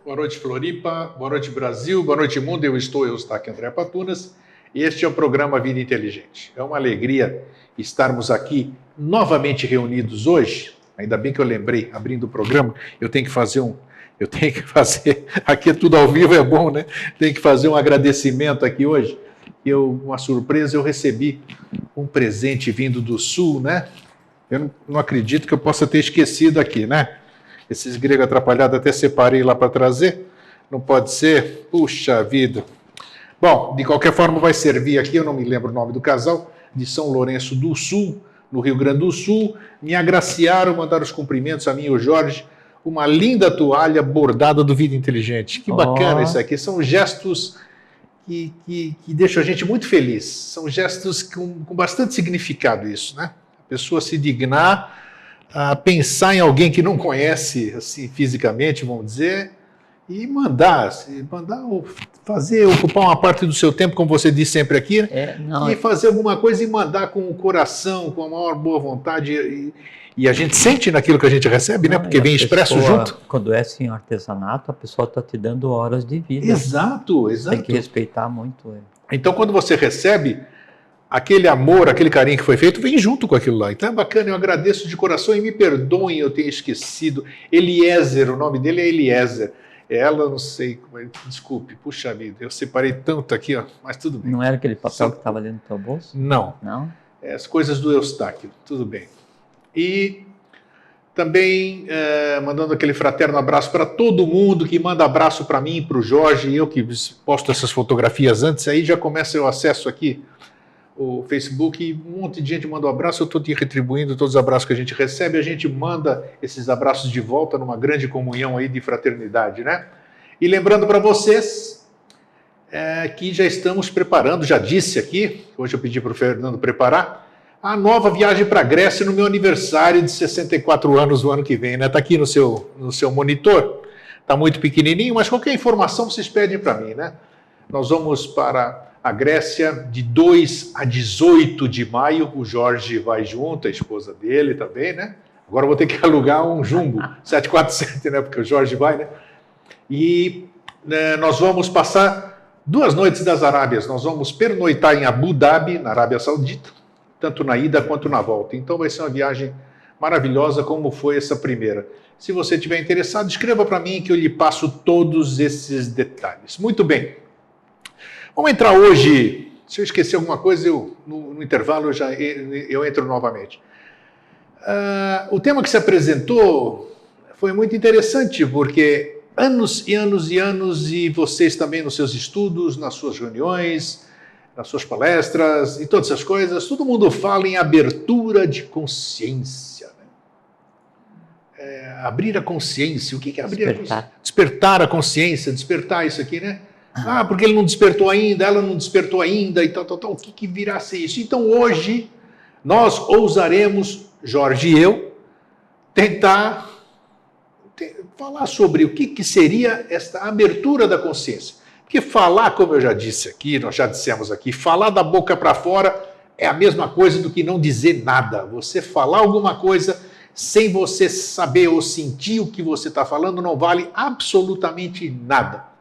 Boa noite, Floripa. Boa noite, Brasil. Boa noite, mundo. Eu estou aqui, André Patunas. E este é o programa Vida Inteligente. É uma alegria estarmos aqui novamente reunidos hoje. Ainda bem que eu lembrei, abrindo o programa, eu tenho que fazer, aqui é tudo ao vivo, é bom, né? Tem que fazer um agradecimento aqui hoje. Uma surpresa, eu recebi um presente vindo do Sul, né? Eu não acredito que eu possa ter esquecido aqui, né? Esses gregos atrapalhados até separei lá para trazer. Não pode ser? Puxa vida. Bom, de qualquer forma vai servir aqui, eu não me lembro o nome do casal, de São Lourenço do Sul, no Rio Grande do Sul. Me agraciaram, mandaram os cumprimentos a mim e ao Jorge. Uma linda toalha bordada do Vida Inteligente. Que bacana isso aqui. São gestos que deixam a gente muito feliz. São gestos com bastante significado isso, né? A pessoa se dignar a pensar em alguém que não conhece assim fisicamente, vamos dizer, e ocupar uma parte do seu tempo, como você diz sempre aqui, e fazer alguma coisa e mandar com o coração, com a maior boa vontade. E a gente sente naquilo que a gente recebe, né? Porque vem expresso junto. Quando é assim artesanato, a pessoa está te dando horas de vida. Exato. Tem que respeitar muito ele. Então, quando você recebe, aquele amor, aquele carinho que foi feito, vem junto com aquilo lá. Então é bacana, eu agradeço de coração e me perdoem, eu tenho esquecido. Eliezer, o nome dele é Eliezer. Ela, não sei, desculpe, puxa vida, eu separei tanto aqui, ó, mas tudo bem. Não era aquele papel que estava ali no teu bolso? Não. Não? As coisas do Eustáquio, tudo bem. E também mandando aquele fraterno abraço para todo mundo que manda abraço para mim, para o Jorge, eu que posto essas fotografias antes, aí já começa o acesso aqui, o Facebook, e um monte de gente manda um abraço, eu estou te retribuindo todos os abraços que a gente recebe, a gente manda esses abraços de volta numa grande comunhão aí de fraternidade, né? E lembrando para vocês que já estamos preparando, já disse aqui, hoje eu pedi para o Fernando preparar, a nova viagem para a Grécia no meu aniversário de 64 anos o ano que vem, né? Está aqui no seu monitor, está muito pequenininho, mas qualquer informação vocês pedem para mim, né? Nós vamos para a Grécia, de 2 a 18 de maio, o Jorge vai junto, a esposa dele também, né? Agora eu vou ter que alugar um Jumbo 747, né? Porque o Jorge vai, né? E nós vamos passar 2 noites das Arábias. Nós vamos pernoitar em Abu Dhabi, na Arábia Saudita, tanto na ida quanto na volta. Então vai ser uma viagem maravilhosa, como foi essa primeira. Se você estiver interessado, escreva para mim que eu lhe passo todos esses detalhes. Muito bem. Vamos entrar hoje, se eu esquecer alguma coisa, no intervalo eu entro novamente. O tema que se apresentou foi muito interessante, porque anos e anos e anos, e vocês também nos seus estudos, nas suas reuniões, nas suas palestras e todas essas coisas, todo mundo fala em abertura de consciência. Né? Abrir a consciência, o que é abrir a consciência? Despertar a consciência, despertar isso aqui, né? Porque ele não despertou ainda, ela não despertou ainda, e tal. O que virá a ser isso? Então hoje nós ousaremos, Jorge e eu, tentar falar sobre o que seria esta abertura da consciência. Porque falar, como eu já disse aqui, nós já dissemos aqui, falar da boca para fora é a mesma coisa do que não dizer nada. Você falar alguma coisa sem você saber ou sentir o que você está falando não vale absolutamente nada.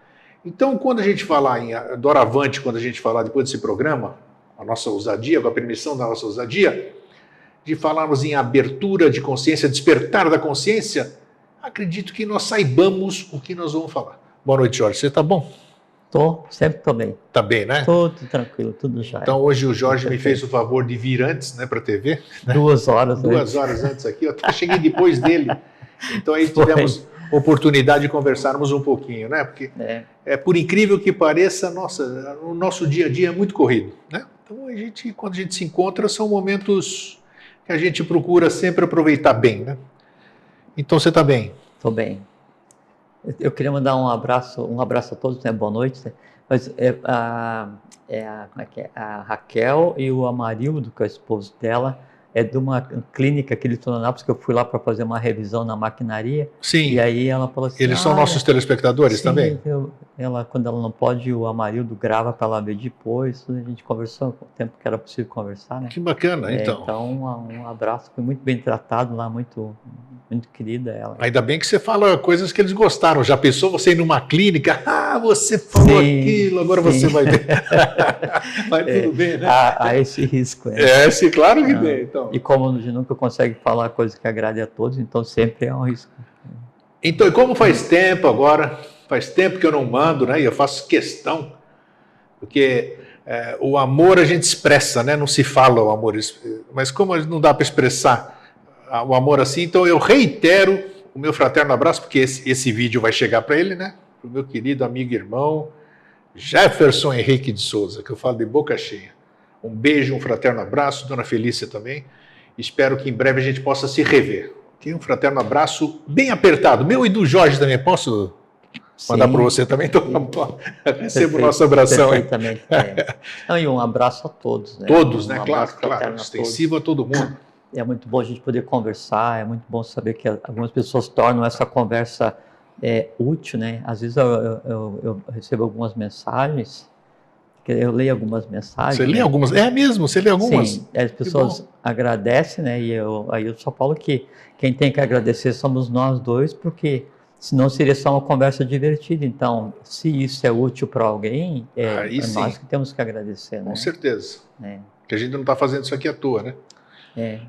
Então, quando a gente falar doravante, quando a gente falar depois desse programa, a nossa ousadia, com a permissão da nossa ousadia, de falarmos em abertura de consciência, despertar da consciência, acredito que nós saibamos o que nós vamos falar. Boa noite, Jorge. Você está bom? Sempre estou bem. Está bem, né? Tudo tranquilo, tudo já. Então, hoje o Jorge me fez o favor de vir antes, né, para a TV. Né? 2 horas antes. 2 horas antes aqui. Eu até cheguei depois dele. Então, aí tivemos oportunidade de conversarmos um pouquinho, né? Porque por incrível que pareça, o nosso dia a dia é muito corrido, né? Então quando a gente se encontra, são momentos que a gente procura sempre aproveitar bem, né? Então você está bem? Estou bem. Eu queria mandar um abraço a todos, né? Boa noite. Né? Mas a Raquel e o Amarildo, que é o esposo dela, é de uma clínica aqui de Florianópolis, que eu fui lá para fazer uma revisão na maquinaria. Sim. E aí ela falou assim... Eles são nossos telespectadores também? Quando ela não pode, o Amarildo grava para ela ver depois. A gente conversou o tempo que era possível conversar, né? Que bacana, então. Então, um abraço. Foi muito bem tratado lá, muito muito querida ela. Ainda bem que você fala coisas que eles gostaram. Já pensou você ir numa clínica? Ah, você falou aquilo, agora você vai ver. Mas tudo bem, né? Há esse risco. Sim, claro que tem. Então. E como a gente nunca consegue falar coisa que agrade a todos, então sempre é um risco. Então, e como faz tempo agora, faz tempo que eu não mando, né? E eu faço questão, porque o amor a gente expressa, né? Não se fala o amor, mas como não dá para expressar o amor assim, então eu reitero o meu fraterno abraço, porque esse vídeo vai chegar para ele, né? Para o meu querido amigo e irmão Jefferson Henrique de Souza, que eu falo de boca cheia. Um beijo, um fraterno abraço, dona Felícia também. Espero que em breve a gente possa se rever. Um fraterno abraço bem apertado. Meu e do Jorge também. Posso mandar para você também? Então, recebo o nosso abração. Perfeitamente. E um abraço a todos. Né? Todos, né? Claro. Extensivo a todo mundo. É muito bom a gente poder conversar, é muito bom saber que algumas pessoas tornam essa conversa útil, né? Às vezes eu recebo algumas mensagens, eu leio algumas mensagens. Você lê algumas? É mesmo? Você lê algumas? Sim, as pessoas agradecem, né? E aí eu só falo que quem tem que agradecer somos nós dois, porque senão seria só uma conversa divertida. Então, se isso é útil para alguém, nós que temos que agradecer, né? Com certeza. Porque a gente não está fazendo isso aqui à toa, né?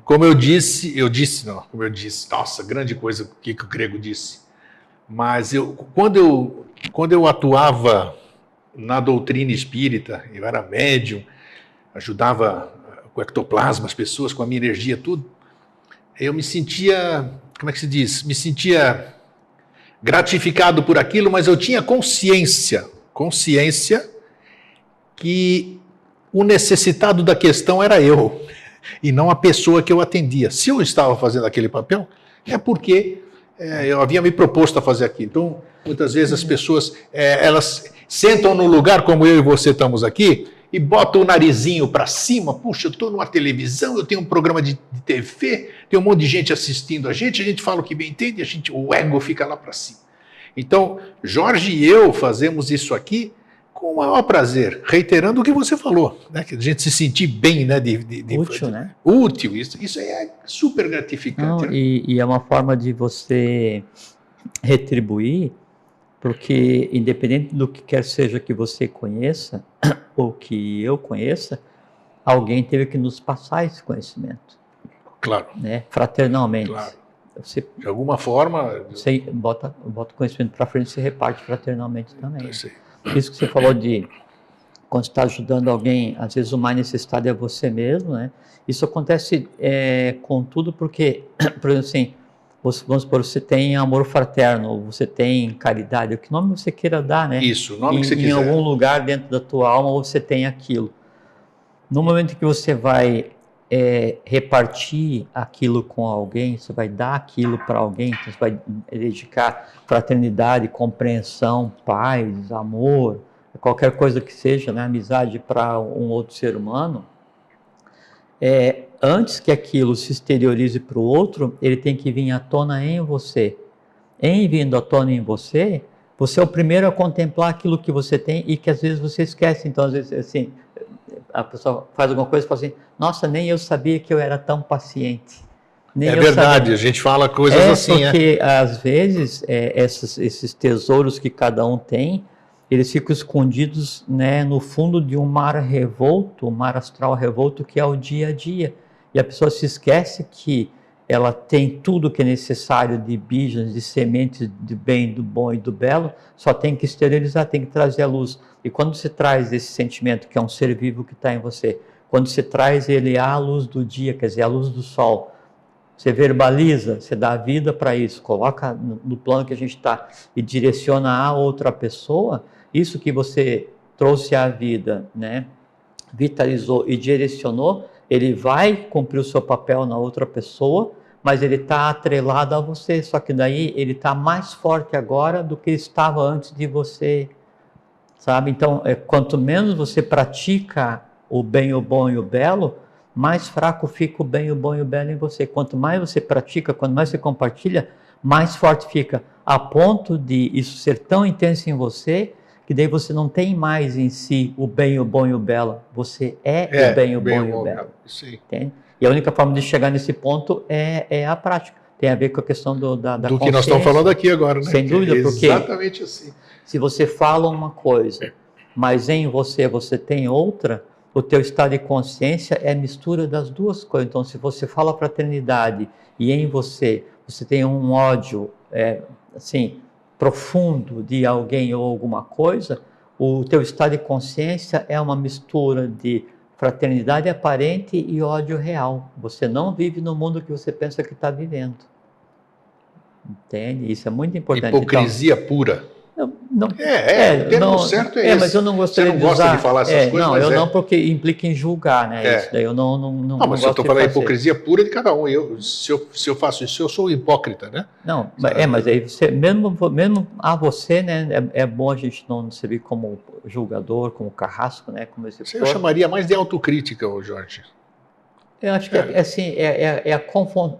Como nossa, grande coisa o que o Grego disse. Mas quando eu atuava na doutrina espírita, eu era médium, ajudava com ectoplasma as pessoas, com a minha energia, tudo, eu me sentia, como é que se diz? Me sentia gratificado por aquilo, mas eu tinha consciência que o necessitado da questão era eu, e não a pessoa que eu atendia. Se eu estava fazendo aquele papel, é porque eu havia me proposto a fazer aquilo. Então, muitas vezes as pessoas, elas sentam no lugar como eu e você estamos aqui, e botam o narizinho para cima. Puxa, eu estou numa televisão, eu tenho um programa de TV, tem um monte de gente assistindo a gente fala o que bem entende, o ego fica lá para cima. Então, Jorge e eu fazemos isso aqui com o maior prazer, reiterando o que você falou, né? Que a gente se sentir bem, né? Útil, né? Útil, isso é super gratificante. Não, e é uma forma de você retribuir, porque independente do que quer seja que você conheça, ou que eu conheça, alguém teve que nos passar esse conhecimento. Claro. Né? Fraternalmente. Claro. De alguma forma... Você bota o conhecimento para frente e se reparte fraternalmente também. Isso que você falou de quando você está ajudando alguém, às vezes o mais necessitado é você mesmo, né? Isso acontece com tudo porque, por exemplo assim, vamos supor, você tem amor fraterno, você tem caridade, o que nome você queira dar, né? Isso, o nome que você quiser. Em algum lugar dentro da tua alma você tem aquilo. No momento que você vai repartir aquilo com alguém, você vai dar aquilo para alguém, então você vai dedicar fraternidade, compreensão, paz, amor, qualquer coisa que seja, né, amizade para um outro ser humano, antes que aquilo se exteriorize para o outro, ele tem que vir à tona em você. Em vindo à tona em você, você é o primeiro a contemplar aquilo que você tem e que às vezes você esquece. Então, às vezes, assim, a pessoa faz alguma coisa e fala assim, nossa, nem eu sabia que eu era tão paciente. Nem eu verdade, sabia. A gente fala coisas assim. Porque, às vezes, esses tesouros que cada um tem, eles ficam escondidos, né, no fundo de um mar revolto, um mar astral revolto, que é o dia a dia. E a pessoa se esquece que ela tem tudo que é necessário de bíjans, de sementes, de bem, do bom e do belo, só tem que exteriorizar, tem que trazer a luz. E quando você traz esse sentimento, que é um ser vivo que está em você, quando você traz ele à luz do dia, quer dizer, à luz do sol, você verbaliza, você dá vida para isso, coloca no plano que a gente está e direciona a outra pessoa, isso que você trouxe à vida, né, vitalizou e direcionou, ele vai cumprir o seu papel na outra pessoa, mas ele está atrelado a você, só que daí ele está mais forte agora do que estava antes de você, sabe? Então, quanto menos você pratica o bem, o bom e o belo, mais fraco fica o bem, o bom e o belo em você. Quanto mais você pratica, quanto mais você compartilha, mais forte fica, a ponto de isso ser tão intenso em você, que daí você não tem mais em si o bem, o bom e o belo. Você o bem, o bom e o belo. Sim. Entende? E a única forma de chegar nesse ponto é a prática. tem a ver com a questão da do que nós estamos falando aqui agora, né? Sem dúvida, porque exatamente assim. Se você fala uma coisa, mas em você tem outra, o teu estado de consciência é a mistura das duas coisas. Então, se você fala fraternidade e em você tem um ódio assim, profundo de alguém ou alguma coisa, o teu estado de consciência é uma mistura de fraternidade aparente e ódio real. Você não vive no mundo que você pensa que está vivendo. Entende? Isso é muito importante. Hipocrisia pura. Não, o termo certo é esse. Mas eu não gostaria Você não gosta de falar essas coisas? Não, eu não, porque implica em julgar, né? Isso daí eu não mas eu estou falando a hipocrisia pura de cada um. Se eu faço isso, eu sou hipócrita, né? Não, mas aí você, mesmo a você, né? É bom a gente não se ver como julgador, como carrasco, né? Como esse eu chamaria mais de autocrítica, Jorge. Eu acho que é a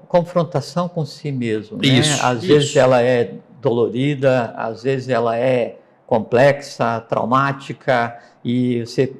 confrontação com si mesmo, né? Às vezes ela é dolorida, às vezes ela é complexa, traumática, e você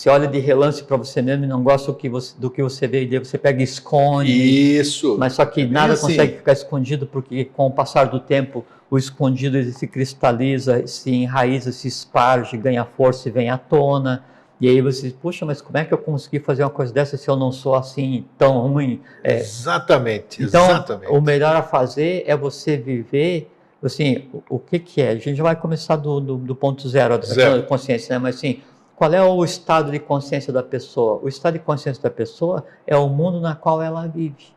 olha de relance para você mesmo e não gosta do que você vê, e daí você pega e esconde. Isso. Mas só que nada consegue ficar escondido, porque com o passar do tempo o escondido ele se cristaliza, se enraiza, se esparge, ganha força e vem à tona. E aí você diz, puxa, mas como é que eu consegui fazer uma coisa dessa se eu não sou assim tão ruim? Exatamente. Então, o melhor a fazer é você viver, assim, o que é? A gente já vai começar do ponto zero da consciência, né? Mas assim, qual é o estado de consciência da pessoa? O estado de consciência da pessoa é o mundo na qual ela vive.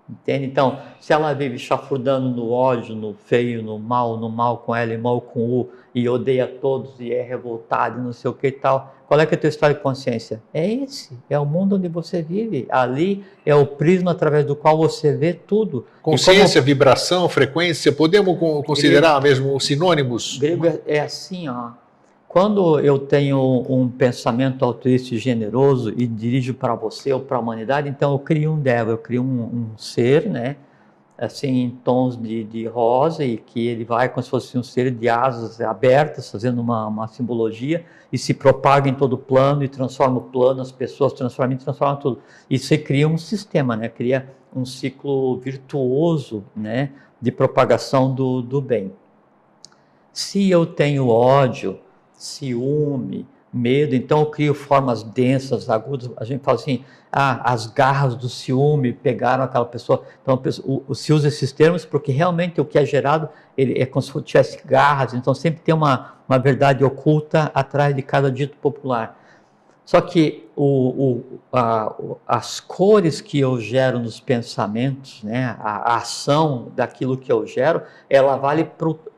Entende? Então, se ela vive chafurdando no ódio, no feio, no mal com L, mal com U, e odeia todos, e é revoltado, e não sei o que e tal, qual é que é o teu estado de consciência? É esse, é o mundo onde você vive. Ali é o prisma através do qual você vê tudo. Consciência, vibração, frequência, podemos considerar mesmo sinônimos? Grego é assim, ó. Quando eu tenho um pensamento altruísta e generoso e dirijo para você ou para a humanidade, então eu crio um Deva, eu crio um ser, né? Assim, em tons de rosa, e que ele vai como se fosse um ser de asas abertas, fazendo uma simbologia, e se propaga em todo o plano, e transforma o plano, as pessoas transforma tudo. E você cria um sistema, né? Cria um ciclo virtuoso, né? De propagação do bem. Se eu tenho ódio, ciúme, medo, então eu crio formas densas, agudas. A gente fala assim, as garras do ciúme pegaram aquela pessoa. Então se usa esses termos porque realmente o que é gerado ele é como se tivesse garras, então sempre tem uma verdade oculta atrás de cada dito popular. Só que as cores que eu gero nos pensamentos, né, a ação daquilo que eu gero, ela vale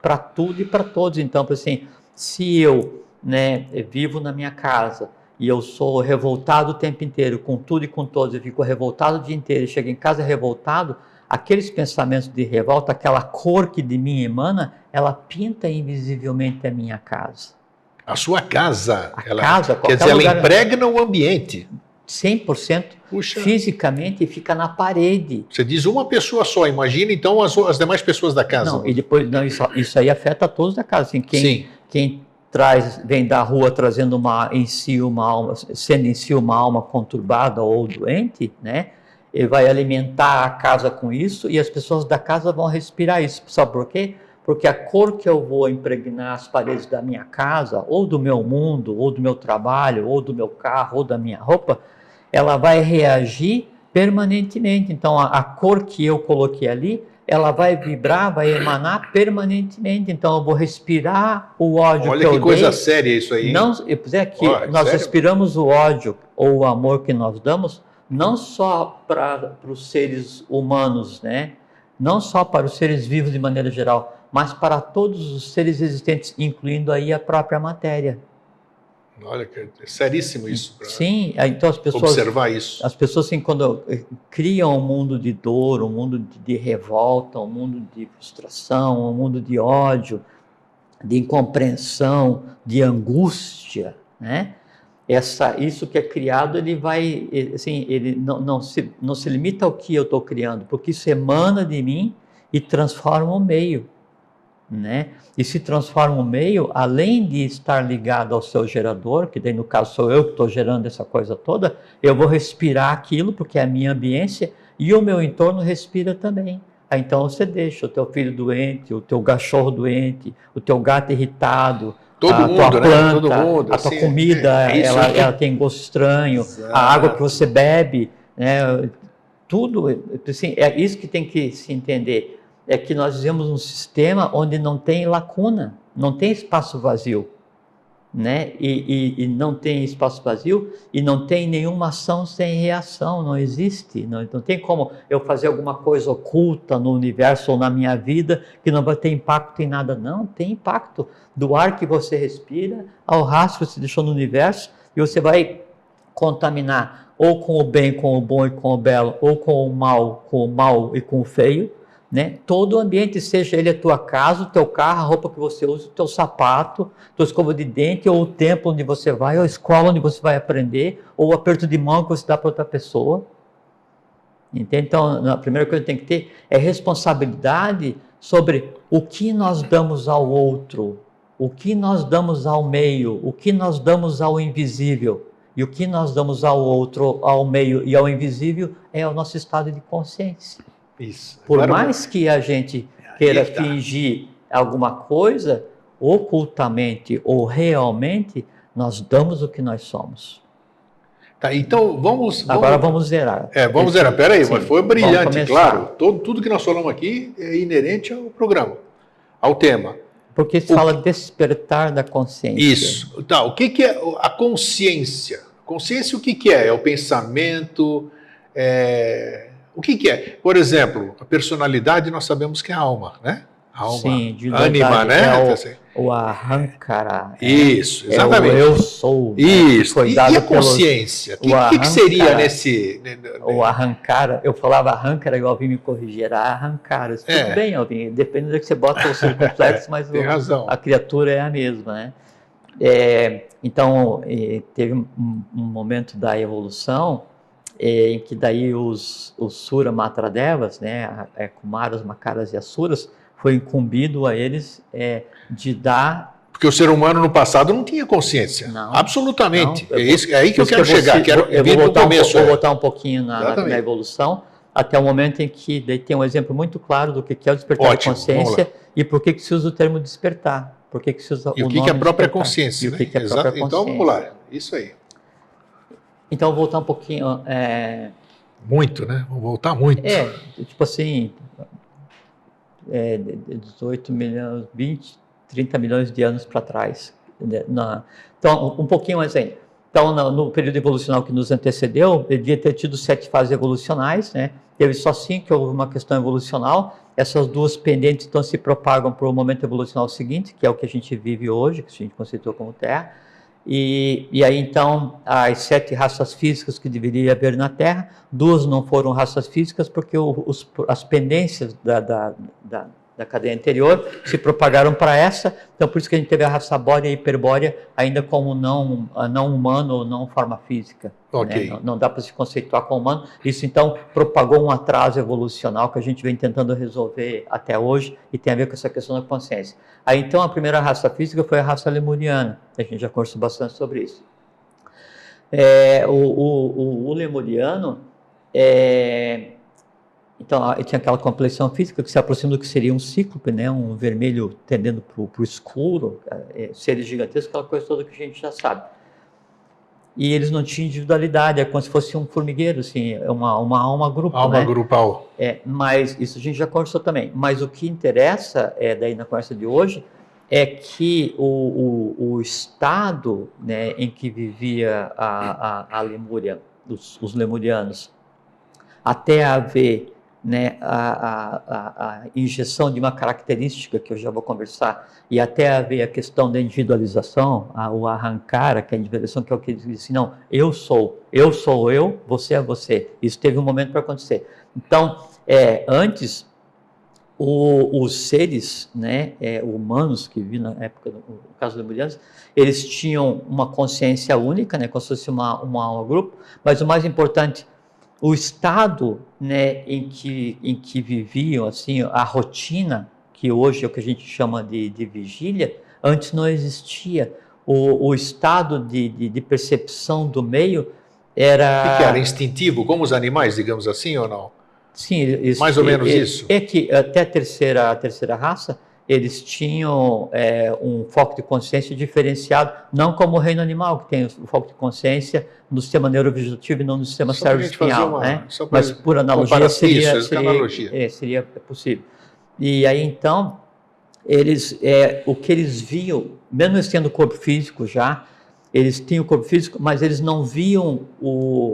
para tudo e para todos. Então, assim, se eu, né, vivo na minha casa e eu sou revoltado o tempo inteiro, com tudo e com todos, eu fico revoltado o dia inteiro e chego em casa revoltado, aqueles pensamentos de revolta, aquela cor que de mim emana, ela pinta invisivelmente a minha casa. A sua casa? Quer dizer, ela impregna o ambiente. 100%. Puxa. Fisicamente, fica na parede. Você diz uma pessoa só, imagina então as demais pessoas da casa. Não, e depois, isso aí afeta todos da casa. Assim, quem vem da rua trazendo sendo em si uma alma conturbada ou doente, né? Ele vai alimentar a casa com isso, e as pessoas da casa vão respirar isso. Sabe por quê? Porque a cor que eu vou impregnar as paredes da minha casa, ou do meu mundo, ou do meu trabalho, ou do meu carro, ou da minha roupa, ela vai reagir permanentemente. Então, a cor que eu coloquei ali, ela vai vibrar, vai emanar permanentemente. Então, eu vou respirar o ódio que eu dei. Olha que coisa séria isso aí. Nós respiramos o ódio ou o amor que nós damos, não só para os seres humanos, né? Não só para os seres vivos de maneira geral, mas para todos os seres existentes, incluindo aí a própria matéria. Olha, é seríssimo isso. Sim, então as pessoas... Observar isso. As pessoas, assim, quando criam um mundo de dor, um mundo de revolta, um mundo de frustração, um mundo de ódio, de incompreensão, de angústia, né? Isso que é criado, ele vai, assim, ele não se limita ao que eu estou criando, porque isso emana de mim e transforma o meio, né? E se transforma o meio, além de estar ligado ao seu gerador, que daí no caso sou eu que estou gerando essa coisa toda, eu vou respirar aquilo, porque é a minha ambiência, E o meu entorno respira também. Aí, então você deixa o teu filho doente, o teu cachorro doente, o teu gato irritado, Todo a mundo, tua né? planta, Todo mundo, a tua assim, comida, isso. ela tem gosto estranho, Exato. a água que você bebe, né? Tudo, assim, é isso que tem que se entender, é que nós vivemos um sistema onde não tem lacuna, não tem espaço vazio, né? E não tem espaço vazio e não tem nenhuma ação sem reação, não existe, não tem como eu fazer alguma coisa oculta no universo ou na minha vida que não vai ter impacto em nada, não, tem impacto do ar que você respira ao rastro que você deixou no universo e você vai contaminar ou com o bem, com o bom e com o belo, ou com o mal e com o feio, né? Todo o ambiente, seja ele a tua casa, o teu carro, a roupa que você usa, o teu sapato, tua escova de dente, ou o templo onde você vai, ou a escola onde você vai aprender, ou o aperto de mão que você dá para outra pessoa. Entende? Então, a primeira coisa que tem que ter é responsabilidade sobre o que nós damos ao outro, o que nós damos ao meio, o que nós damos ao invisível. E o que nós damos ao outro, ao meio e ao invisível é o nosso estado de consciência. Isso. Por mais que a gente queira fingir alguma coisa, ocultamente ou realmente, nós damos o que nós somos. Tá, então vamos... Agora vamos zerar. Vamos zerar. Peraí, mas foi brilhante, claro. Tudo que nós falamos aqui é inerente ao programa, ao tema. Porque se fala despertar da consciência. Isso. Tá, o que é a consciência? Consciência, o que é? É o pensamento? O que é? Por exemplo, a personalidade nós sabemos que é a alma, né? A alma, sim, de ânima, né? O ahankara. Isso, exatamente. Eu sou. Isso. E a consciência? O que seria nesse... O ahankara, eu falava ahankara e o Alvin me corrigia, era ahankara. Tudo bem, Alvin, depende do que você bota o seu complexo, mas a criatura é a mesma, né? Então, teve um momento da evolução em que daí os Sura Matradevas, né, Kumaras, Makaras e Asuras, foi incumbido a eles de dar... Porque o ser humano no passado não tinha consciência. Não, absolutamente. Não, é aí que eu quero chegar. Eu vou voltar um pouquinho na evolução, até o momento em que daí tem um exemplo muito claro do que é o despertar da consciência e por que se usa o termo despertar. Por que se usa e o que é a própria consciência, né? Então vamos lá, isso aí. Então, vou voltar um pouquinho... Muito, né? Vamos voltar muito. Tipo assim, 18 milhões, 20, 30 milhões de anos para trás. Então, um pouquinho mais ainda. Então, no período evolucional que nos antecedeu, ele devia ter tido 7 fases evolucionais, né? Teve só 5 que houve uma questão evolucional. Essas 2 pendentes, então, se propagam para o momento evolucional seguinte, que é o que a gente vive hoje, que a gente conceitou como Terra. E aí, então, as 7 raças físicas que deveria haver na Terra, 2 não foram raças físicas, porque as pendências da cadeia anterior se propagaram para essa, então por isso que a gente teve a raça bórea e hiperbórea ainda como não humano ou não forma física. Okay. Né? Não dá para se conceituar como humano. Isso então propagou um atraso evolucional que a gente vem tentando resolver até hoje e tem a ver com essa questão da consciência. Aí então a primeira raça física foi a raça lemuriana, a gente já conversou bastante sobre isso. O lemuriano então, tinha aquela complexão física que se aproxima do que seria um cíclope, né? Um vermelho tendendo para o escuro, seres gigantescos, aquela coisa toda que a gente já sabe. E eles não tinham individualidade, é como se fosse um formigueiro, assim, uma alma grupal. Alma grupal. Mas isso a gente já conversou também. Mas o que interessa, daí na conversa de hoje, é que o estado, né, em que vivia a Lemúria, os lemurianos, até haver, né, a injeção de uma característica que eu já vou conversar, e até haver a questão da individualização, o ahankara, que é a individualização, que é o que diz assim, não, eu sou eu, você é você. Isso teve um momento para acontecer. Então, antes, os seres, né, humanos que viviam na época, no caso dos lemurianos, eles tinham uma consciência única, né, como se fosse uma alma grupo, mas o mais importante, o estado, né, em que viviam, assim, a rotina, que hoje é o que a gente chama de vigília, antes não existia. O estado de percepção do meio era... O que era? Instintivo, como os animais, digamos assim, ou não? Sim, mais ou menos isso? É que até a terceira raça, eles tinham um foco de consciência diferenciado, não como o reino animal, que tem o foco de consciência no sistema neurovegetativo e não no sistema cérebro-espinhal, né? Mas por analogia seria possível. E aí então, o que eles viam, mesmo eles tendo corpo físico já, eles tinham o corpo físico, mas eles não viam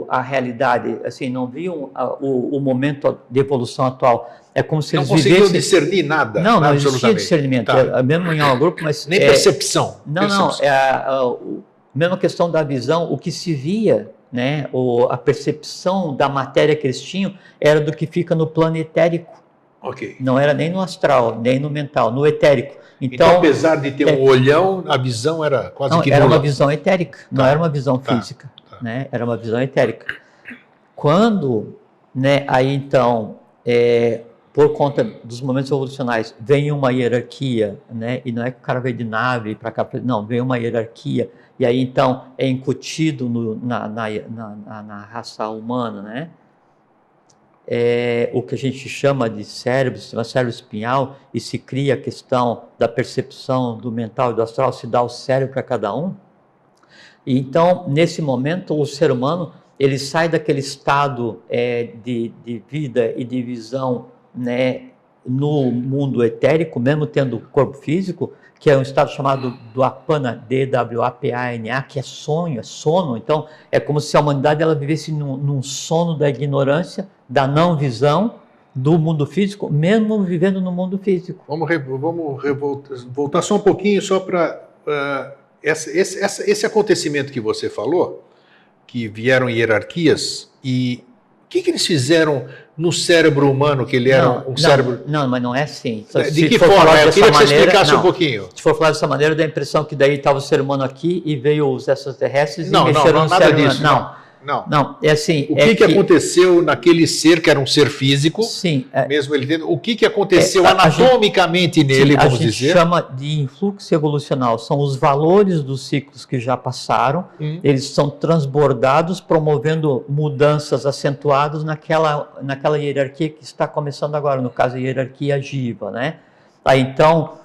a realidade, assim, não viam o momento de evolução atual. É como se eles vivessem... Não conseguiam discernir nada. Não existia discernimento, mesmo em um grupo, mas... Nem percepção. Não, a mesma questão da visão, o que se via, né, a percepção da matéria que eles tinham era do que fica no plano etérico. Okay. Não era nem no astral, nem no mental, no etérico. Então apesar de ter um olhão, a visão era quase que nula. Era uma visão etérica, não era uma visão física, né? Era uma visão etérica. Quando, né, aí então, por conta dos momentos evolucionais, vem uma hierarquia, né? E não é que o cara veio de nave para cá, não, vem uma hierarquia, e aí então é incutido na raça humana, né? O que a gente chama de cérebro, sistema cérebro-espinhal, e se cria a questão da percepção do mental e do astral, se dá o cérebro para cada um. E então, nesse momento, o ser humano, ele sai daquele estado de vida e de visão, né, no mundo etérico, mesmo tendo corpo físico, que é um estado chamado do Apana, D-W-A-P-A-N-A, que é sonho, é sono. Então, é como se a humanidade ela vivesse num sono da ignorância, da não visão do mundo físico, mesmo vivendo no mundo físico. Vamos voltar só um pouquinho, só para esse acontecimento que você falou, que vieram hierarquias, e o que eles fizeram no cérebro humano, que ele era cérebro... Não, mas não é assim. De que forma? Eu queria que você explicasse um pouquinho. Se for falar dessa maneira, dá a impressão que daí estava o ser humano aqui e veio os extraterrestres e mexeram no nada cérebro. Disso, não, é assim... O que aconteceu naquele ser, que era um ser físico, sim, mesmo ele tendo... O que aconteceu anatomicamente nele, vamos dizer? A gente chama de influxo evolucional. São os valores dos ciclos que já passaram, eles são transbordados, promovendo mudanças acentuadas naquela hierarquia que está começando agora, no caso a hierarquia Jiva, né? Aí então...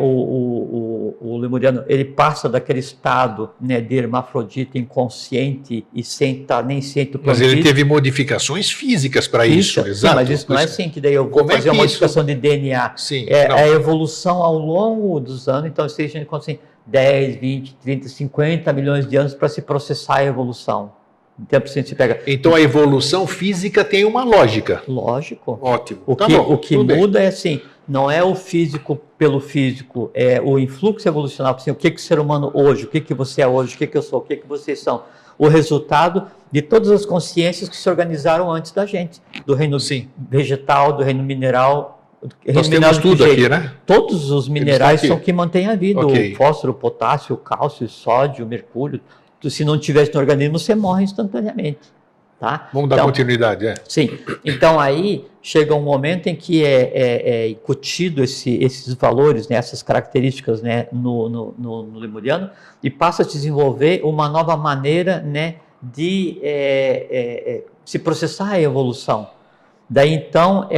o lemuriano, ele passa daquele estado, né, de hermafrodita inconsciente e sem estar nem ciente do plano físico. Mas ele físico. teve modificações físicas para isso, exato. Sim, mas isso não é assim, que daí eu vou fazer uma modificação de DNA. Sim, a evolução ao longo dos anos, então seja assim, 10, 20, 30, 50 milhões de anos para se processar a evolução. Então a evolução física tem uma lógica. Lógico. Ótimo. O que muda é assim, não é o físico pelo físico, é o influxo evolucional, assim, o que o ser humano hoje, o que você é hoje, o que eu sou, o que vocês são. O resultado de todas as consciências que se organizaram antes da gente, do reino vegetal, do reino mineral. Nós temos tudo aqui, né? Todos os minerais são que mantêm a vida, Okay. O fósforo, o potássio, o cálcio, o sódio, o mercúrio. Se não tivesse no organismo, você morre instantaneamente. Tá? Vamos dar continuidade, Sim. Então aí chega um momento em que é incutido esses valores, né, essas características, né, no lemuriano, e passa a desenvolver uma nova maneira, né, de se processar a evolução. Daí então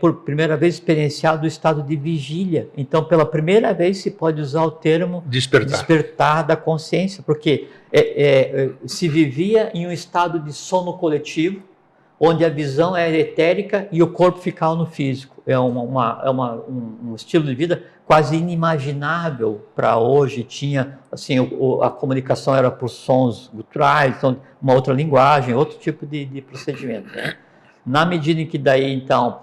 por primeira vez experienciado o estado de vigília. Então pela primeira vez se pode usar o termo despertar da consciência, porque se vivia em um estado de sono coletivo, onde a visão era etérica e o corpo ficava no físico. É um estilo de vida quase inimaginável para hoje. Tinha assim, a comunicação era por sons guturais, então uma outra linguagem, outro tipo de procedimento, né? Na medida em que daí, então,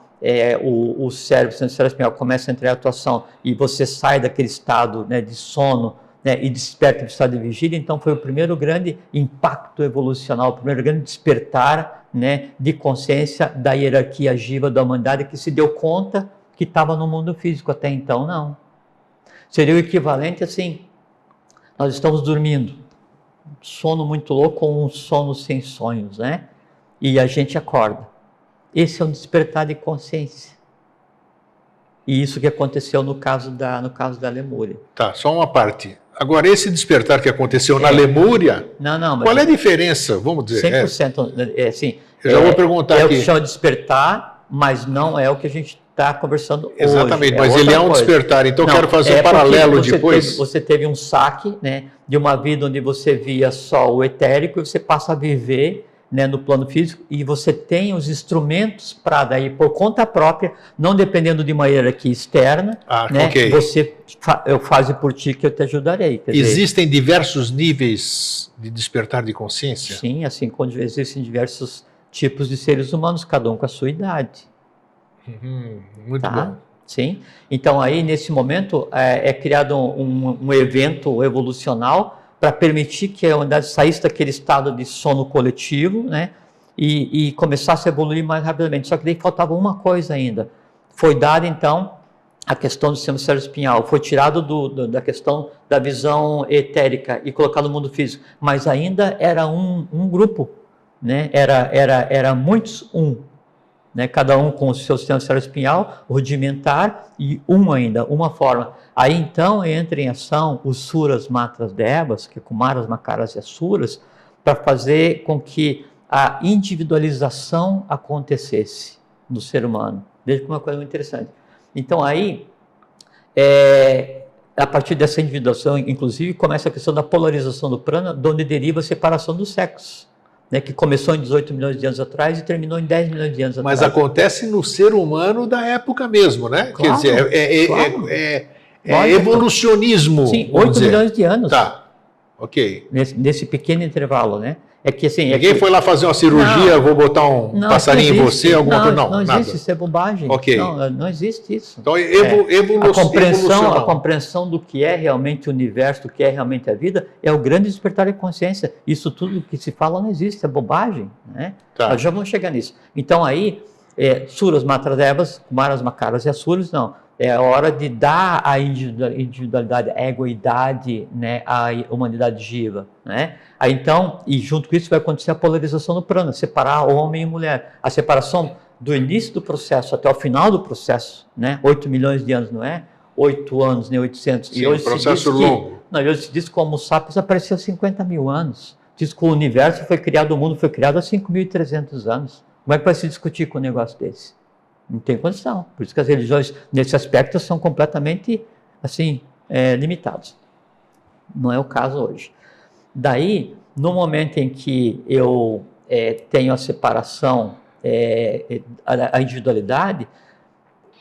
o cérebro espinhal começa a entrar em atuação e você sai daquele estado, né, de sono, né, e desperta do estado de vigília, então foi o primeiro grande impacto evolucional, o primeiro grande despertar, né, de consciência da hierarquia Jiva da humanidade, que se deu conta que estava no mundo físico. Até então, não. Seria o equivalente assim, nós estamos dormindo, sono muito louco ou um sono sem sonhos, né? E a gente acorda. Esse é um despertar de consciência. E isso que aconteceu no caso da Lemúria. Tá, só uma parte. Agora, esse despertar que aconteceu na Lemúria, não, qual é a diferença? Vamos dizer. 100%. Sim, eu já vou perguntar aqui. É o que chama de despertar mas não é o que a gente está conversando hoje. Exatamente, mas ele é um despertar. Então, eu quero fazer um paralelo depois. Você teve um saque, né, de uma vida onde você via só o etérico, e você passa a viver, né, no plano físico, e você tem os instrumentos para daí, por conta própria, não dependendo de uma hierarquia externa, né, você eu faço por ti que eu te ajudarei. Existem diversos níveis de despertar de consciência? Sim, assim como existem diversos tipos de seres humanos, cada um com a sua idade. Muito bom. Sim. Então aí nesse momento é criado um evento evolucional para permitir que a humanidade saísse daquele estado de sono coletivo, né, e começasse a evoluir mais rapidamente. Só que daí faltava uma coisa ainda. Foi dada então a questão do sistema cérebro-espinhal, foi tirado da questão da visão etérica e colocado no mundo físico, mas ainda era um grupo, né? Era muitos né? Cada um com o seu sistema cérebro-espinhal rudimentar e uma forma. Aí então entra em ação os suras, matras, devas, que é kumaras, makaras e asuras, para fazer com que a individualização acontecesse no ser humano. Veja que uma coisa muito interessante. Então aí, a partir dessa individuação, inclusive, começa a questão da polarização do prana, de onde deriva a separação dos sexos, né, que começou em 18 milhões de anos atrás e terminou em 10 milhões de anos atrás. Mas acontece no ser humano da época mesmo, né? Claro, quer dizer, é evolucionismo. Sim, 8 milhões de anos. Tá, ok. Nesse pequeno intervalo, né? É que, assim, Ninguém foi lá fazer uma cirurgia, vou botar um passarinho em você, alguma coisa? Não existe, isso é bobagem. Okay. Não existe isso. Então, evolução. A compreensão do que é realmente o universo, do que é realmente a vida, é o grande despertar de consciência. Isso tudo que se fala não existe, é bobagem, né? Tá. Nós já vamos chegar nisso. Então, aí, suras, matras, devas, kumaras, makaras e asuras, não. É a hora de dar a individualidade, a egoidade, né, à humanidade jiva, né? Aí então, e junto com isso vai acontecer a polarização do prana, separar homem e mulher. A separação do início do processo até o final do processo, né? 8 milhões de anos, não é? 8 anos, nem 800. Sim, e hoje um processo longo. Hoje se diz que o Homo sapiens apareceu há 50 mil anos. Diz que o universo foi criado, o mundo foi criado há 5.300 anos. Como é que vai se discutir com um negócio desse? Não tem condição. Por isso que as religiões, nesse aspecto, são completamente, assim, limitadas. Não é o caso hoje. Daí, no momento em que eu tenho a separação, a individualidade,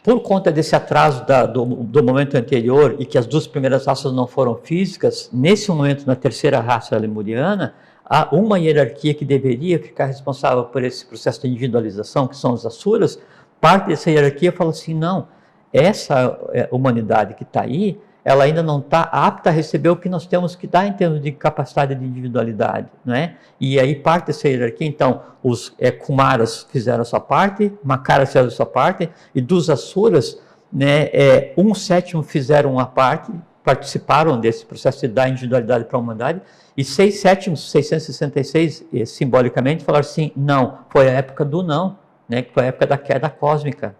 por conta desse atraso do momento anterior e que as duas primeiras raças não foram físicas, nesse momento, na terceira raça lemuriana, há uma hierarquia que deveria ficar responsável por esse processo de individualização, que são os asuras. Parte dessa hierarquia fala assim, não, essa humanidade que está aí, ela ainda não está apta a receber o que nós temos que dar em termos de capacidade de individualidade, né? E aí parte dessa hierarquia, então, os kumaras fizeram a sua parte, makaras fizeram a sua parte, e dos asuras, né, 1/7 fizeram uma parte, participaram desse processo de dar individualidade para a humanidade, e 6/7, 666, simbolicamente, falaram assim, não, foi a época do não, né, que foi a época da queda cósmica.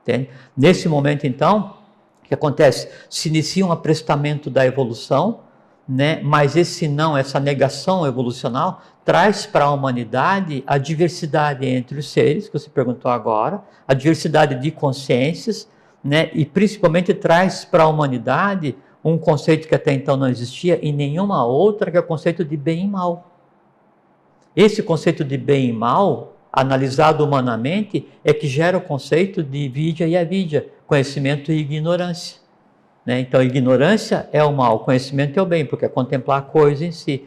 Entende? Nesse momento, então, o que acontece? Se inicia um aprestamento da evolução, né, mas esse não, essa negação evolucional, traz para a humanidade a diversidade entre os seres, que você perguntou agora, a diversidade de consciências, né, e principalmente traz para a humanidade um conceito que até então não existia em nenhuma outra, que é o conceito de bem e mal. Esse conceito de bem e mal, analisado humanamente, é que gera o conceito de vidya e avidya, conhecimento e ignorância. Né? Então, ignorância é o mal, conhecimento é o bem, porque é contemplar a coisa em si.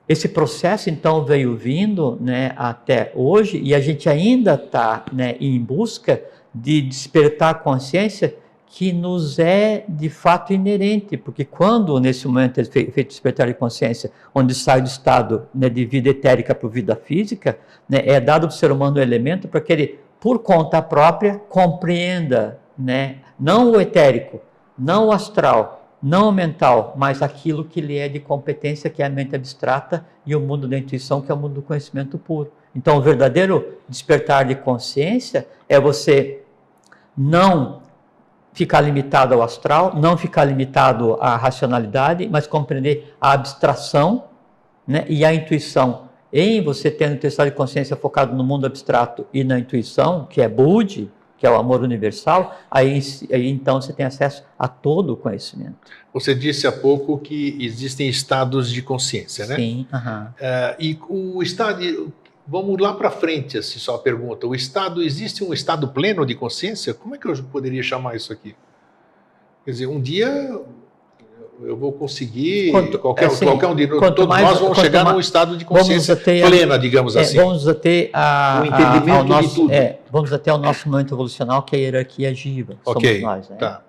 Esse processo, então, veio vindo, né, até hoje, e a gente ainda está, né, em busca de despertar a consciência que nos é de fato inerente, porque quando nesse momento é feito despertar de consciência, onde sai do estado, né, de vida etérica para vida física, né, é dado para o ser humano o elemento para que ele, por conta própria, compreenda, né, não o etérico, não o astral, não o mental, mas aquilo que lhe é de competência, que é a mente abstrata, e o mundo da intuição, que é o mundo do conhecimento puro. Então, o verdadeiro despertar de consciência é você não ficar limitado ao astral, não ficar limitado à racionalidade, mas compreender a abstração, né, e a intuição. em você tendo um estado de consciência focado no mundo abstrato e na intuição, que é Budi, que é o amor universal, aí então você tem acesso a todo o conhecimento. Você disse há pouco que existem estados de consciência, né? Sim. E o estado, vamos lá para frente, assim, só a pergunta. Existe um estado pleno de consciência? Como é que eu poderia chamar isso aqui? Quer dizer, um dia eu vou conseguir, qualquer um de todos nós vamos chegar num estado de consciência plena, digamos assim. Vamos até um entendimento de tudo. Vamos até o nosso momento evolucional, que é a hierarquia Jiva. Somos nós, né? Tá.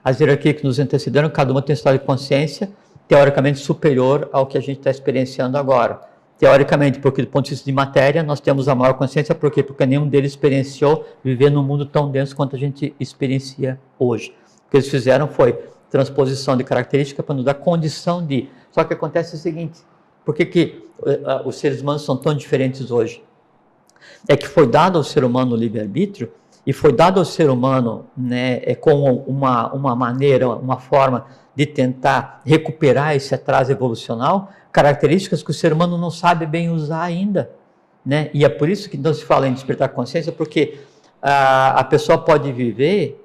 As hierarquias que nos antecederam, cada uma tem um estado de consciência teoricamente superior ao que a gente está experienciando agora. Teoricamente, porque do ponto de vista de matéria, nós temos a maior consciência. Por quê? Porque nenhum deles experienciou viver num mundo tão denso quanto a gente experiencia hoje. O que eles fizeram foi transposição de característica para nos dar condição de... Só que acontece o seguinte, por que os seres humanos são tão diferentes hoje? É que foi dado ao ser humano o livre-arbítrio e foi dado ao ser humano, né, com uma maneira, uma forma de tentar recuperar esse atraso evolucional, características que o ser humano não sabe bem usar ainda, né? E é por isso que não se fala em despertar consciência, porque a pessoa pode viver,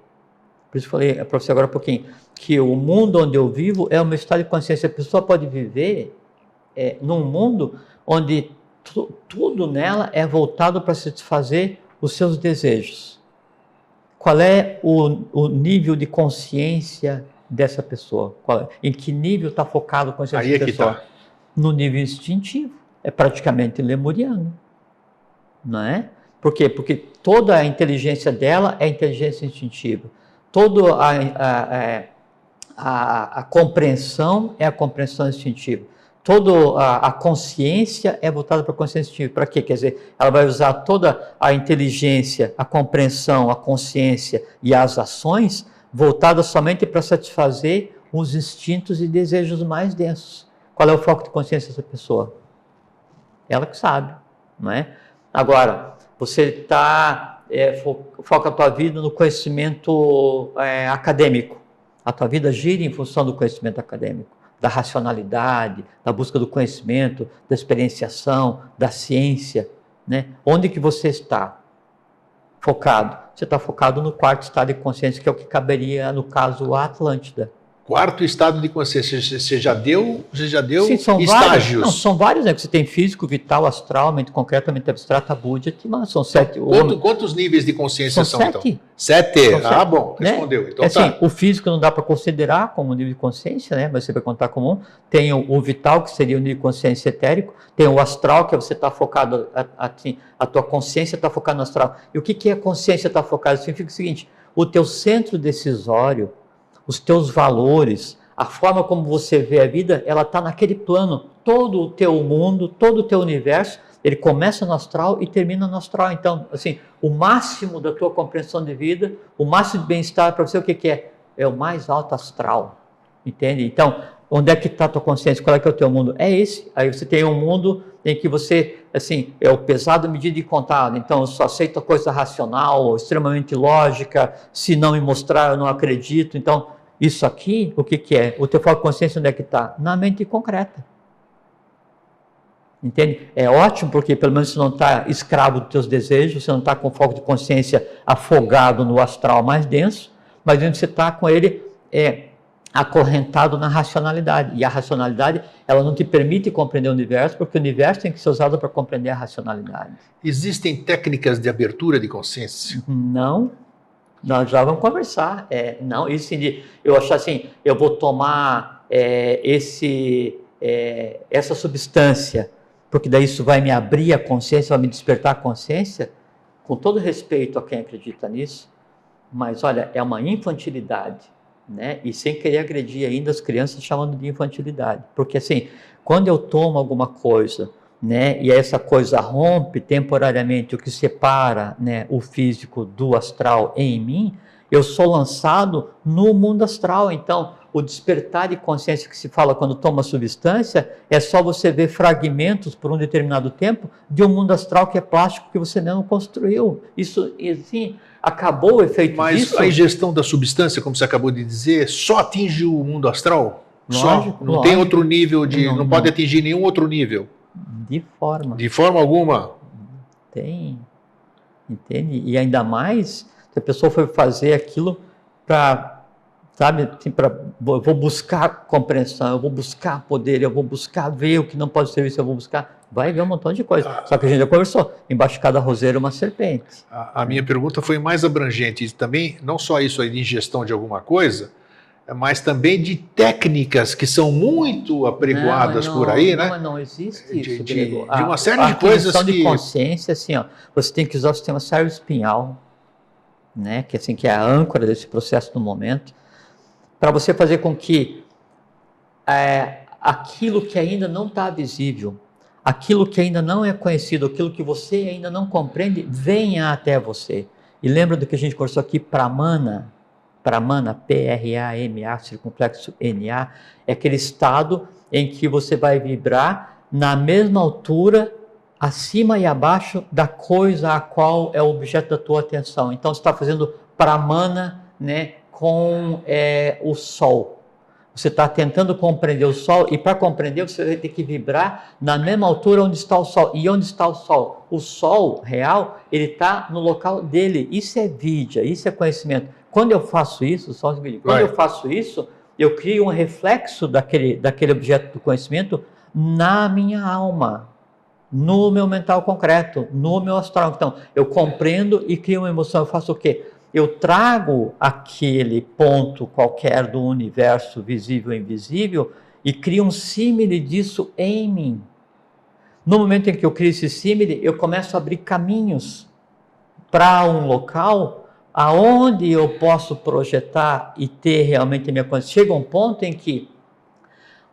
por isso eu falei para você agora um pouquinho, que o mundo onde eu vivo é o meu estado de consciência. A pessoa pode viver num mundo onde tudo nela é voltado para satisfazer os seus desejos. Qual é o nível de consciência dessa pessoa? Em que nível está focado a consciência dessa pessoa? Tá. No nível instintivo. É praticamente lemuriano. Não é? Por quê? Porque toda a inteligência dela é inteligência instintiva. Toda a compreensão é a compreensão instintiva. Toda a consciência é voltada para a consciência instintiva. Para quê? Quer dizer, ela vai usar toda a inteligência, a compreensão, a consciência e as ações voltadas somente para satisfazer os instintos e desejos mais densos. Qual é o foco de consciência dessa pessoa? Ela que sabe, não é? Agora, você foca a tua vida no conhecimento acadêmico. A tua vida gira em função do conhecimento acadêmico, da racionalidade, da busca do conhecimento, da experienciação, da ciência, né? Onde que você está focado? Você está focado no quarto estado de consciência, que é o que caberia, no caso, a Atlântida. Quarto estado de consciência, você já deu Sim, são estágios? Vários, não, são vários, né? Você tem físico, vital, astral, mente concreta, mente abstrata, Buddha, mas são 7. Quantos níveis de consciência são 7. Então? 7? São 7. Bom, respondeu. Né? Então assim, o físico não dá para considerar como nível de consciência, né? Mas você vai contar como um. Tem o vital, que seria o nível de consciência etérico. Tem o astral, que você está focado, assim, a tua consciência está focada no astral. E o que é a consciência está focada? Significa o seguinte, o teu centro decisório, os teus valores, a forma como você vê a vida, ela está naquele plano. Todo o teu mundo, todo o teu universo, ele começa no astral e termina no astral. Então, assim, o máximo da tua compreensão de vida, o máximo de bem-estar para você, o que é? É o mais alto astral, entende? Então, onde é que está a tua consciência? Qual é que é o teu mundo? É esse. Aí você tem um mundo em que você, assim, é o pesado medido e contado. Então, eu só aceito a coisa racional, extremamente lógica. Se não me mostrar, eu não acredito. Então, isso aqui, o que é? O teu foco de consciência onde é que está? Na mente concreta. Entende? É ótimo porque pelo menos você não está escravo dos teus desejos, você não está com foco de consciência afogado no astral mais denso, mas onde você está com ele acorrentado na racionalidade. E a racionalidade, ela não te permite compreender o universo, porque o universo tem que ser usado para compreender a racionalidade. Existem técnicas de abertura de consciência? Não. Nós já vamos conversar. Não, isso eu acho assim, eu vou tomar essa substância, porque daí isso vai me abrir a consciência, vai me despertar a consciência, com todo respeito a quem acredita nisso, mas olha, é uma infantilidade, né? E sem querer agredir ainda as crianças chamando de infantilidade, porque assim, quando eu tomo alguma coisa, né, e essa coisa rompe temporariamente o que separa, né, o físico do astral em mim, eu sou lançado no mundo astral. Então, o despertar de consciência que se fala quando toma substância é só você ver fragmentos por um determinado tempo de um mundo astral que é plástico que você mesmo construiu. Isso, assim, acabou o efeito disso. Mas a ingestão da substância, como você acabou de dizer, só atinge o mundo astral? Lógico, não tem outro nível de... Não pode atingir nenhum outro nível? De forma. De forma alguma. Tem. Entende? E ainda mais se a pessoa for fazer aquilo para, sabe, assim, eu vou buscar compreensão, eu vou buscar poder, eu vou buscar ver o que não pode ser visto, eu vou buscar. Vai ver um montão de coisa. Só que a gente já conversou. Embaixo de cada roseiro uma serpente. A minha pergunta foi mais abrangente. Também, não só isso aí de ingestão de alguma coisa, mas também de técnicas que são muito apregoadas por aí, né? Mas não existe isso, de uma série de coisas que... de consciência, assim, ó, você tem que usar o sistema cérebro-espinhal, né? Que, assim, que é a âncora desse processo no momento, para você fazer com que aquilo que ainda não está visível, aquilo que ainda não é conhecido, aquilo que você ainda não compreende, venha até você. E lembra do que a gente conversou aqui, Pramana, P-R-A-M-A, circunflexo N-A, é aquele estado em que você vai vibrar na mesma altura, acima e abaixo da coisa a qual é o objeto da tua atenção. Então você está fazendo Pramana, né, com o Sol. Você está tentando compreender o Sol, e para compreender você vai ter que vibrar na mesma altura onde está o Sol. E onde está o Sol? O Sol real, ele está no local dele. Isso é vidya, isso é conhecimento. Quando eu faço isso, eu faço isso, eu crio um reflexo daquele objeto do conhecimento na minha alma, no meu mental concreto, no meu astral. Então, eu compreendo e crio uma emoção. Eu faço o quê? Eu trago aquele ponto qualquer do universo visível e invisível e crio um símile disso em mim. No momento em que eu crio esse símile, eu começo a abrir caminhos para um local aonde eu posso projetar e ter realmente a minha consciência. Chega um ponto em que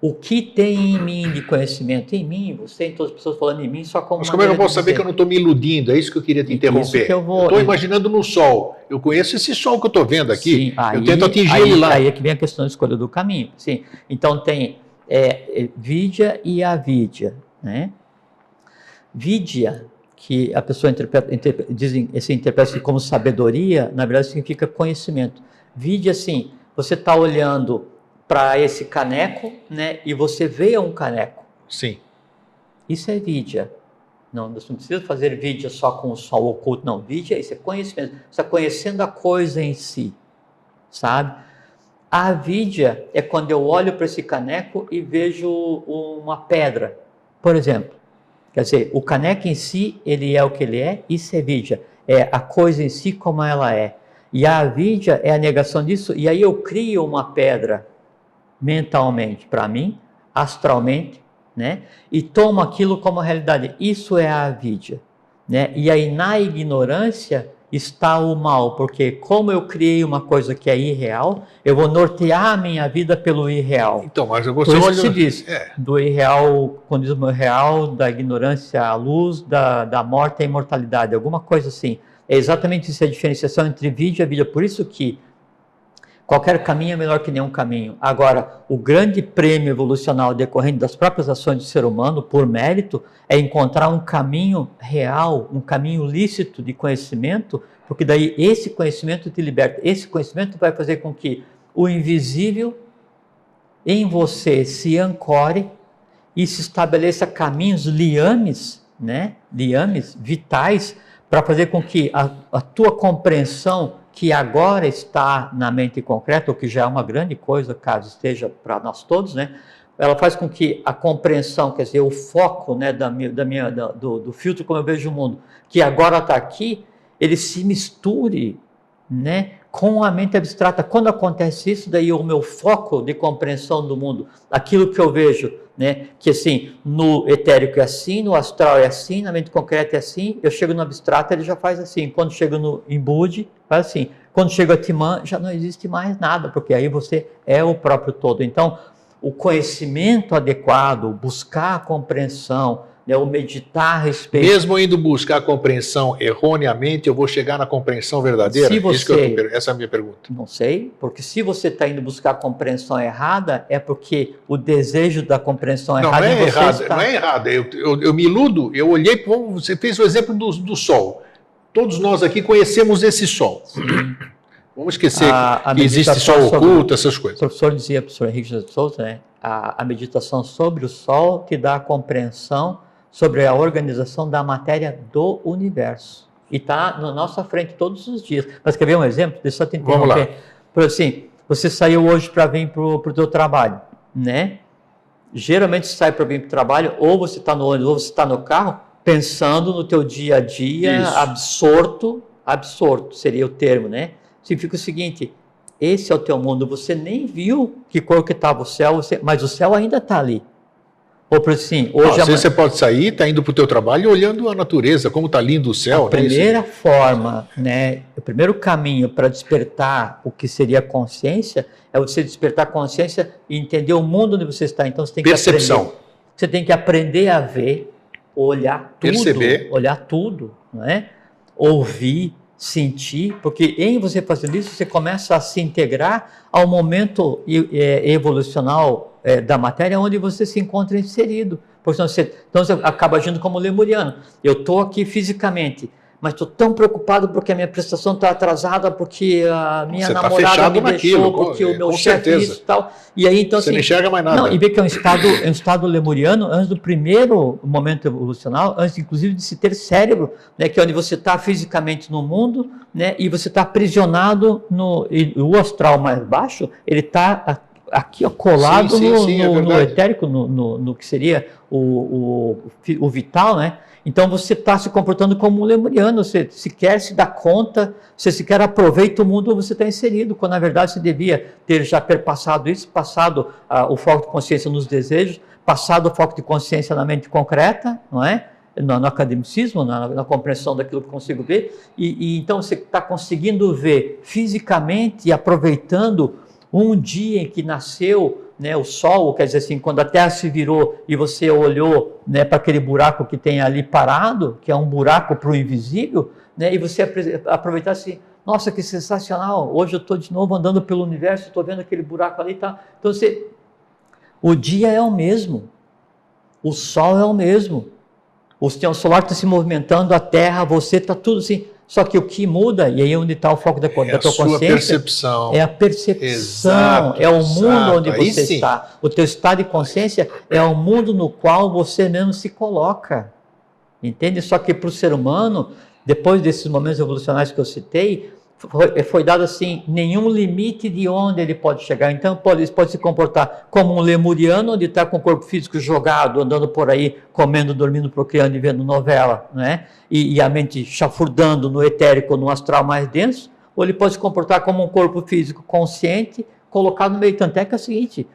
o que tem em mim de conhecimento, em mim, você e todas as pessoas falando em mim, só como... Mas como é que eu posso saber que eu não estou me iludindo? É isso que eu queria te interromper. Eu estou imaginando no Sol. Eu conheço esse Sol que eu estou vendo aqui. Sim, eu tento atingir ele lá. Aí é que vem a questão de escolha do caminho. Sim. Então tem vidya e avidya, né? Vidya, que a pessoa interpreta como sabedoria, na verdade significa conhecimento. Vidya, assim, você está olhando para esse caneco, né, e você vê um caneco. Sim. Isso é vidya. Não, você não precisa fazer vidya só com o sol oculto, não. Vidya, isso é conhecimento. Você está conhecendo a coisa em si, sabe? A vidya é quando eu olho para esse caneco e vejo uma pedra, por exemplo. Quer dizer, o caneco em si, ele é o que ele é, isso é vidya. É a coisa em si como ela é. E a avidya é a negação disso, e aí eu crio uma pedra mentalmente para mim, astralmente, né? E tomo aquilo como realidade. Isso é a avidya, né? E aí na ignorância está o mal, porque como eu criei uma coisa que é irreal, eu vou nortear a minha vida pelo irreal. Então, mas eu Por isso que se diz, do irreal, quando diz o real, da ignorância à luz, da morte à imortalidade, alguma coisa assim. É exatamente isso, a diferenciação entre vidya e avidya. Por isso que qualquer caminho é melhor que nenhum caminho. Agora, o grande prêmio evolucional decorrente das próprias ações do ser humano, por mérito, é encontrar um caminho real, um caminho lícito de conhecimento, porque daí esse conhecimento te liberta. Esse conhecimento vai fazer com que o invisível em você se ancore e se estabeleça caminhos, liames, né? Liames vitais, para fazer com que a tua compreensão, que agora está na mente concreta, o que já é uma grande coisa, caso esteja para nós todos, né? Ela faz com que a compreensão, quer dizer, o foco, né, do filtro como eu vejo o mundo, que agora está aqui, ele se misture, né, com a mente abstrata. Quando acontece isso, daí o meu foco de compreensão do mundo, aquilo que eu vejo, né, que assim, no etérico é assim, no astral é assim, na mente concreta é assim, eu chego no abstrato, ele já faz assim. Quando chego no Imbudi, faz assim. Quando chego a Timã, já não existe mais nada, porque aí você é o próprio todo. Então, o conhecimento adequado, buscar a compreensão, né, o meditar a respeito... Mesmo indo buscar a compreensão erroneamente, eu vou chegar na compreensão verdadeira? Se você, essa é a minha pergunta. Não sei, porque se você está indo buscar a compreensão errada, é porque o desejo da compreensão errada... Não é errado, não é errado. Eu me iludo, eu olhei, você fez o exemplo do Sol. Todos nós aqui conhecemos esse Sol. Sim. Vamos esquecer que existe Sol oculto, essas coisas. O professor dizia, o professor Henrique de Souza, né, a meditação sobre o Sol te dá a compreensão sobre a organização da matéria do universo. E está na nossa frente todos os dias. Mas quer ver um exemplo? Deixa eu só te interromper. Vamos lá. Por assim, você saiu hoje para vir para o teu trabalho, né? Geralmente você sai para vir para o trabalho, ou você está no ônibus, ou você está no carro, pensando no teu dia a dia, absorto seria o termo, né? Significa o seguinte, esse é o teu mundo, você nem viu que cor que estava o céu, mas o céu ainda está ali. Ou por assim, hoje... Às vezes você pode sair, está indo para o teu trabalho olhando a natureza, como está lindo o céu. A primeira forma, né, o primeiro caminho para despertar o que seria consciência, é você despertar consciência e entender o mundo onde você está. Então você tem que percepção. Você tem que aprender a ver, olhar tudo, perceber, olhar tudo, não é? Ouvir, sentir, porque em você fazendo isso, você começa a se integrar ao momento evolucional da matéria onde você se encontra inserido. Porque então você acaba agindo como lemuriano. Eu estou aqui fisicamente, mas estou tão preocupado porque a minha prestação está atrasada, porque a minha namorada me deixou, porque o meu chefe isso e tal. E aí, então, você assim, não enxerga mais nada. Não, e vê que é um estado lemuriano antes do primeiro momento evolucional, antes inclusive de se ter cérebro, né, que é onde você está fisicamente no mundo, né, e você está aprisionado e o astral mais baixo, ele está aqui ó, colado no etérico, no que seria o vital, né? Então você está se comportando como um lemuriano, você sequer se dá conta, você sequer aproveita o mundo onde você está inserido, quando na verdade você devia ter já perpassado isso, passado o foco de consciência nos desejos, passado o foco de consciência na mente concreta, não é? No academicismo, na compreensão daquilo que eu consigo ver, e então você está conseguindo ver fisicamente e aproveitando um dia em que nasceu, né, o sol, quer dizer assim, quando a Terra se virou e você olhou, né, para aquele buraco que tem ali parado, que é um buraco para o invisível, né, e você aproveitar assim, nossa, que sensacional, hoje eu estou de novo andando pelo universo, estou vendo aquele buraco ali, tá? Então o dia é o mesmo, o sol é o mesmo, o sistema solar está se movimentando, a Terra, você está tudo assim. Só que o que muda, e aí onde está o foco da tua consciência, percepção. É a percepção, exato, é o mundo onde você sim. está. O teu estado de consciência é o mundo no qual você mesmo se coloca. Entende? Só que para o ser humano, depois desses momentos evolucionários que eu citei, foi dado assim, nenhum limite de onde ele pode chegar. Então ele pode se comportar como um lemuriano, onde está com o corpo físico jogado, andando por aí, comendo, dormindo, procriando e vendo novela, né? E a mente chafurdando no etérico, no astral mais denso, ou ele pode se comportar como um corpo físico consciente, colocado no meio. Tanto é que é o seguinte,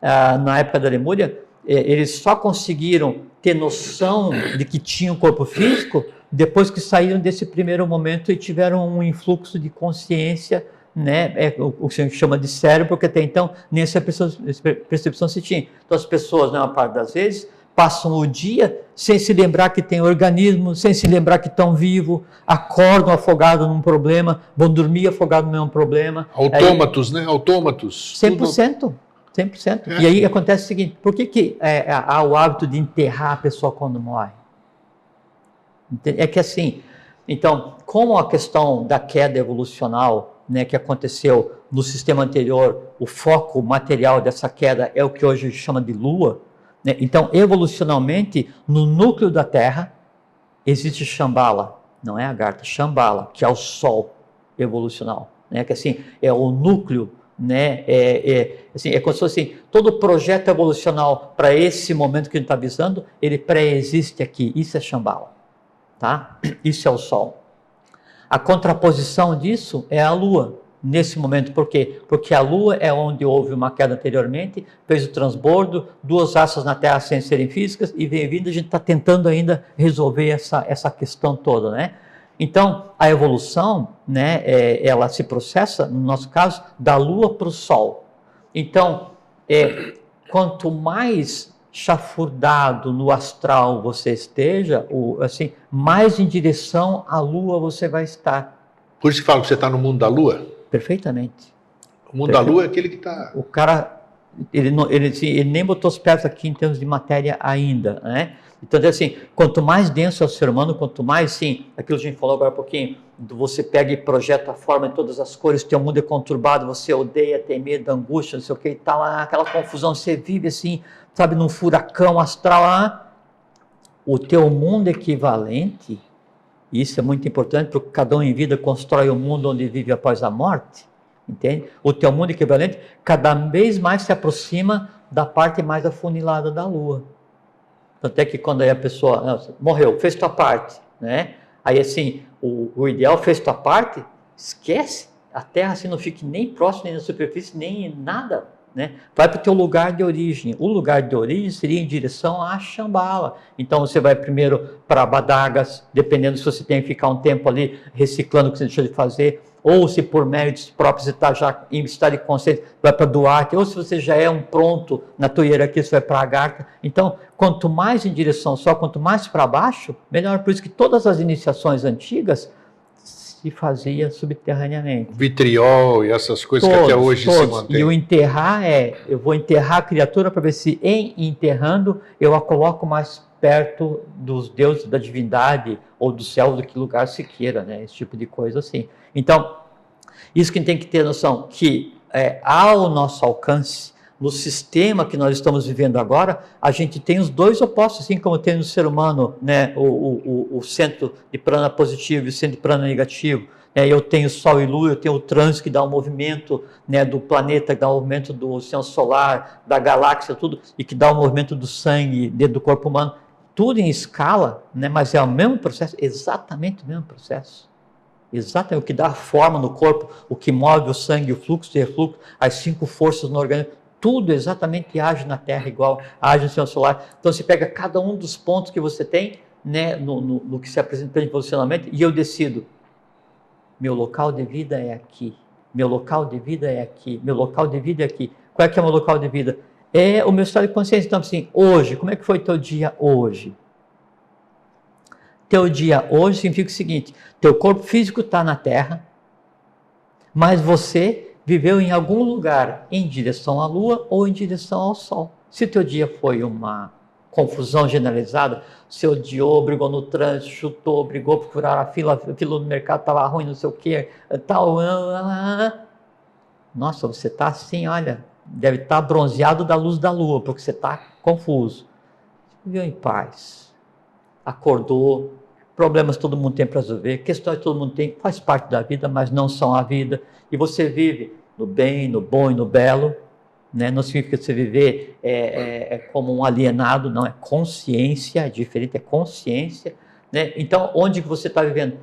na época da Lemúria, eles só conseguiram ter noção de que tinham um corpo físico depois que saíram desse primeiro momento e tiveram um influxo de consciência, né, o que a gente chama de cérebro, porque até então nem essa percepção se tinha. Então as pessoas, na maior parte das vezes, passam o dia sem se lembrar que tem organismo, sem se lembrar que estão vivos, acordam afogados num problema, vão dormir afogados no mesmo problema. Autômatos, né? Autômatos. 100%. 100%. E aí acontece o seguinte, por que há o hábito de enterrar a pessoa quando morre? É que assim, então, como a questão da queda evolucional, né, que aconteceu no sistema anterior, o foco material dessa queda é o que hoje chama de Lua, né? Então, evolucionalmente, no núcleo da Terra, existe Shambhala, não é Agartha, Shambhala, que é o Sol evolucional, né? Que assim, é o núcleo, né? Assim, é como se fosse assim, todo projeto evolucional para esse momento que a gente está visando, ele pré-existe aqui, isso é Shambhala. Tá? Isso é o Sol. A contraposição disso é a Lua, nesse momento. Por quê? Porque a Lua é onde houve uma queda anteriormente, fez o transbordo, duas assas na Terra sem serem físicas, e vem vindo, a gente está tentando ainda resolver essa questão toda, né? Então, a evolução, né, ela se processa, no nosso caso, da Lua para o Sol. Então, quanto mais chafurdado no astral você esteja, assim, mais em direção à Lua você vai estar. Por isso que fala que você está no mundo da Lua? Perfeitamente. O mundo da Lua é aquele que está... O cara, ele nem botou os pés aqui em termos de matéria ainda, né? Então, assim, quanto mais denso é o ser humano, quanto mais, sim, aquilo que a gente falou agora há pouquinho, você pega e projeta a forma em todas as cores, teu mundo é conturbado, você odeia, tem medo, angústia, não sei o que e tal, aquela confusão, você vive assim, sabe, num furacão astral, o teu mundo equivalente, isso é muito importante, porque cada um em vida constrói o mundo onde vive após a morte, entende? O teu mundo equivalente cada vez mais se aproxima da parte mais afunilada da Lua. Tanto é que quando aí a pessoa morreu, fez tua parte, né? Aí assim, o ideal fez tua parte, esquece, a Terra assim não fique nem próximo, nem na superfície, nem em nada, né? Vai para o teu lugar de origem. O lugar de origem seria em direção a Shambhala. Então você vai primeiro para Badagas, dependendo se você tem que ficar um tempo ali reciclando o que você deixou de fazer, ou se por méritos próprios você está já em estado de consciência, vai para Duarte, ou se você já é um pronto na tua hierarquia, você vai para Agartha. Então, quanto mais em direção ao Sol, quanto mais para baixo, melhor. Por isso que todas as iniciações antigas se fazia subterraneamente. Vitriol e essas coisas que até hoje se mantêm. E o enterrar eu vou enterrar a criatura para ver se em enterrando eu a coloco mais perto dos deuses, da divindade ou do céu, do que lugar se queira, né? Esse tipo de coisa assim. Então, isso que a gente tem que ter noção, que ao nosso alcance, no sistema que nós estamos vivendo agora, a gente tem os dois opostos, assim como tem no ser humano, né, o centro de prana positivo e o centro de prana negativo. Eu tenho Sol e Lua, eu tenho o trânsito que dá o movimento, né, do planeta, que dá o movimento do sistema solar, da galáxia, tudo, e que dá o movimento do sangue dentro do corpo humano. Tudo em escala, né, mas é o mesmo processo, exatamente o mesmo processo. Exatamente o que dá forma no corpo, o que move o sangue, o fluxo e refluxo, as 5 forças no organismo, tudo exatamente age na Terra igual, age no sistema solar. Então você pega cada um dos pontos que você tem, né, no que se apresenta em posicionamento, e eu decido, meu local de vida é aqui, meu local de vida é aqui, meu local de vida é aqui. Qual é que é o meu local de vida? É o meu estado de consciência. Então assim, hoje, como é que foi teu dia hoje? Teu dia hoje significa o seguinte, teu corpo físico está na Terra, mas você viveu em algum lugar em direção à Lua ou em direção ao Sol. Se teu dia foi uma confusão generalizada, você odiou, brigou no trânsito, chutou, brigou por furar a fila no mercado estava ruim, não sei o que, tal. Nossa, você está assim, olha, deve estar bronzeado da luz da Lua, porque você está confuso. Viveu em paz, acordou, problemas todo mundo tem para resolver, questões todo mundo tem, faz parte da vida, mas não são a vida. E você vive no bem, no bom e no belo, né? Não significa que você viver como um alienado, não, é consciência, é diferente, é consciência, né? Então, onde que você está vivendo?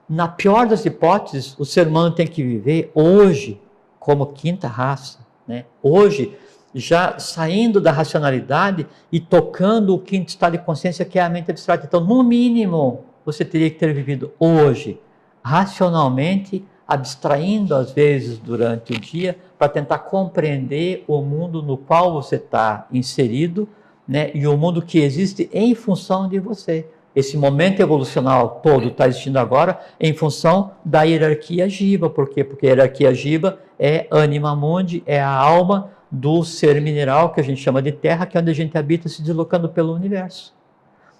Na pior das hipóteses, o ser humano tem que viver hoje como quinta raça, né? Hoje, já saindo da racionalidade e tocando o quinto estado de consciência, que é a mente abstrata. Então, no mínimo, você teria que ter vivido hoje, racionalmente, abstraindo às vezes durante o dia, para tentar compreender o mundo no qual você está inserido, né, e o mundo que existe em função de você. Esse momento evolucional todo está existindo agora em função da hierarquia Jiva. Por quê? Porque a hierarquia Jiva é Anima Mundi, é a alma do ser mineral, que a gente chama de Terra, que é onde a gente habita, se deslocando pelo universo.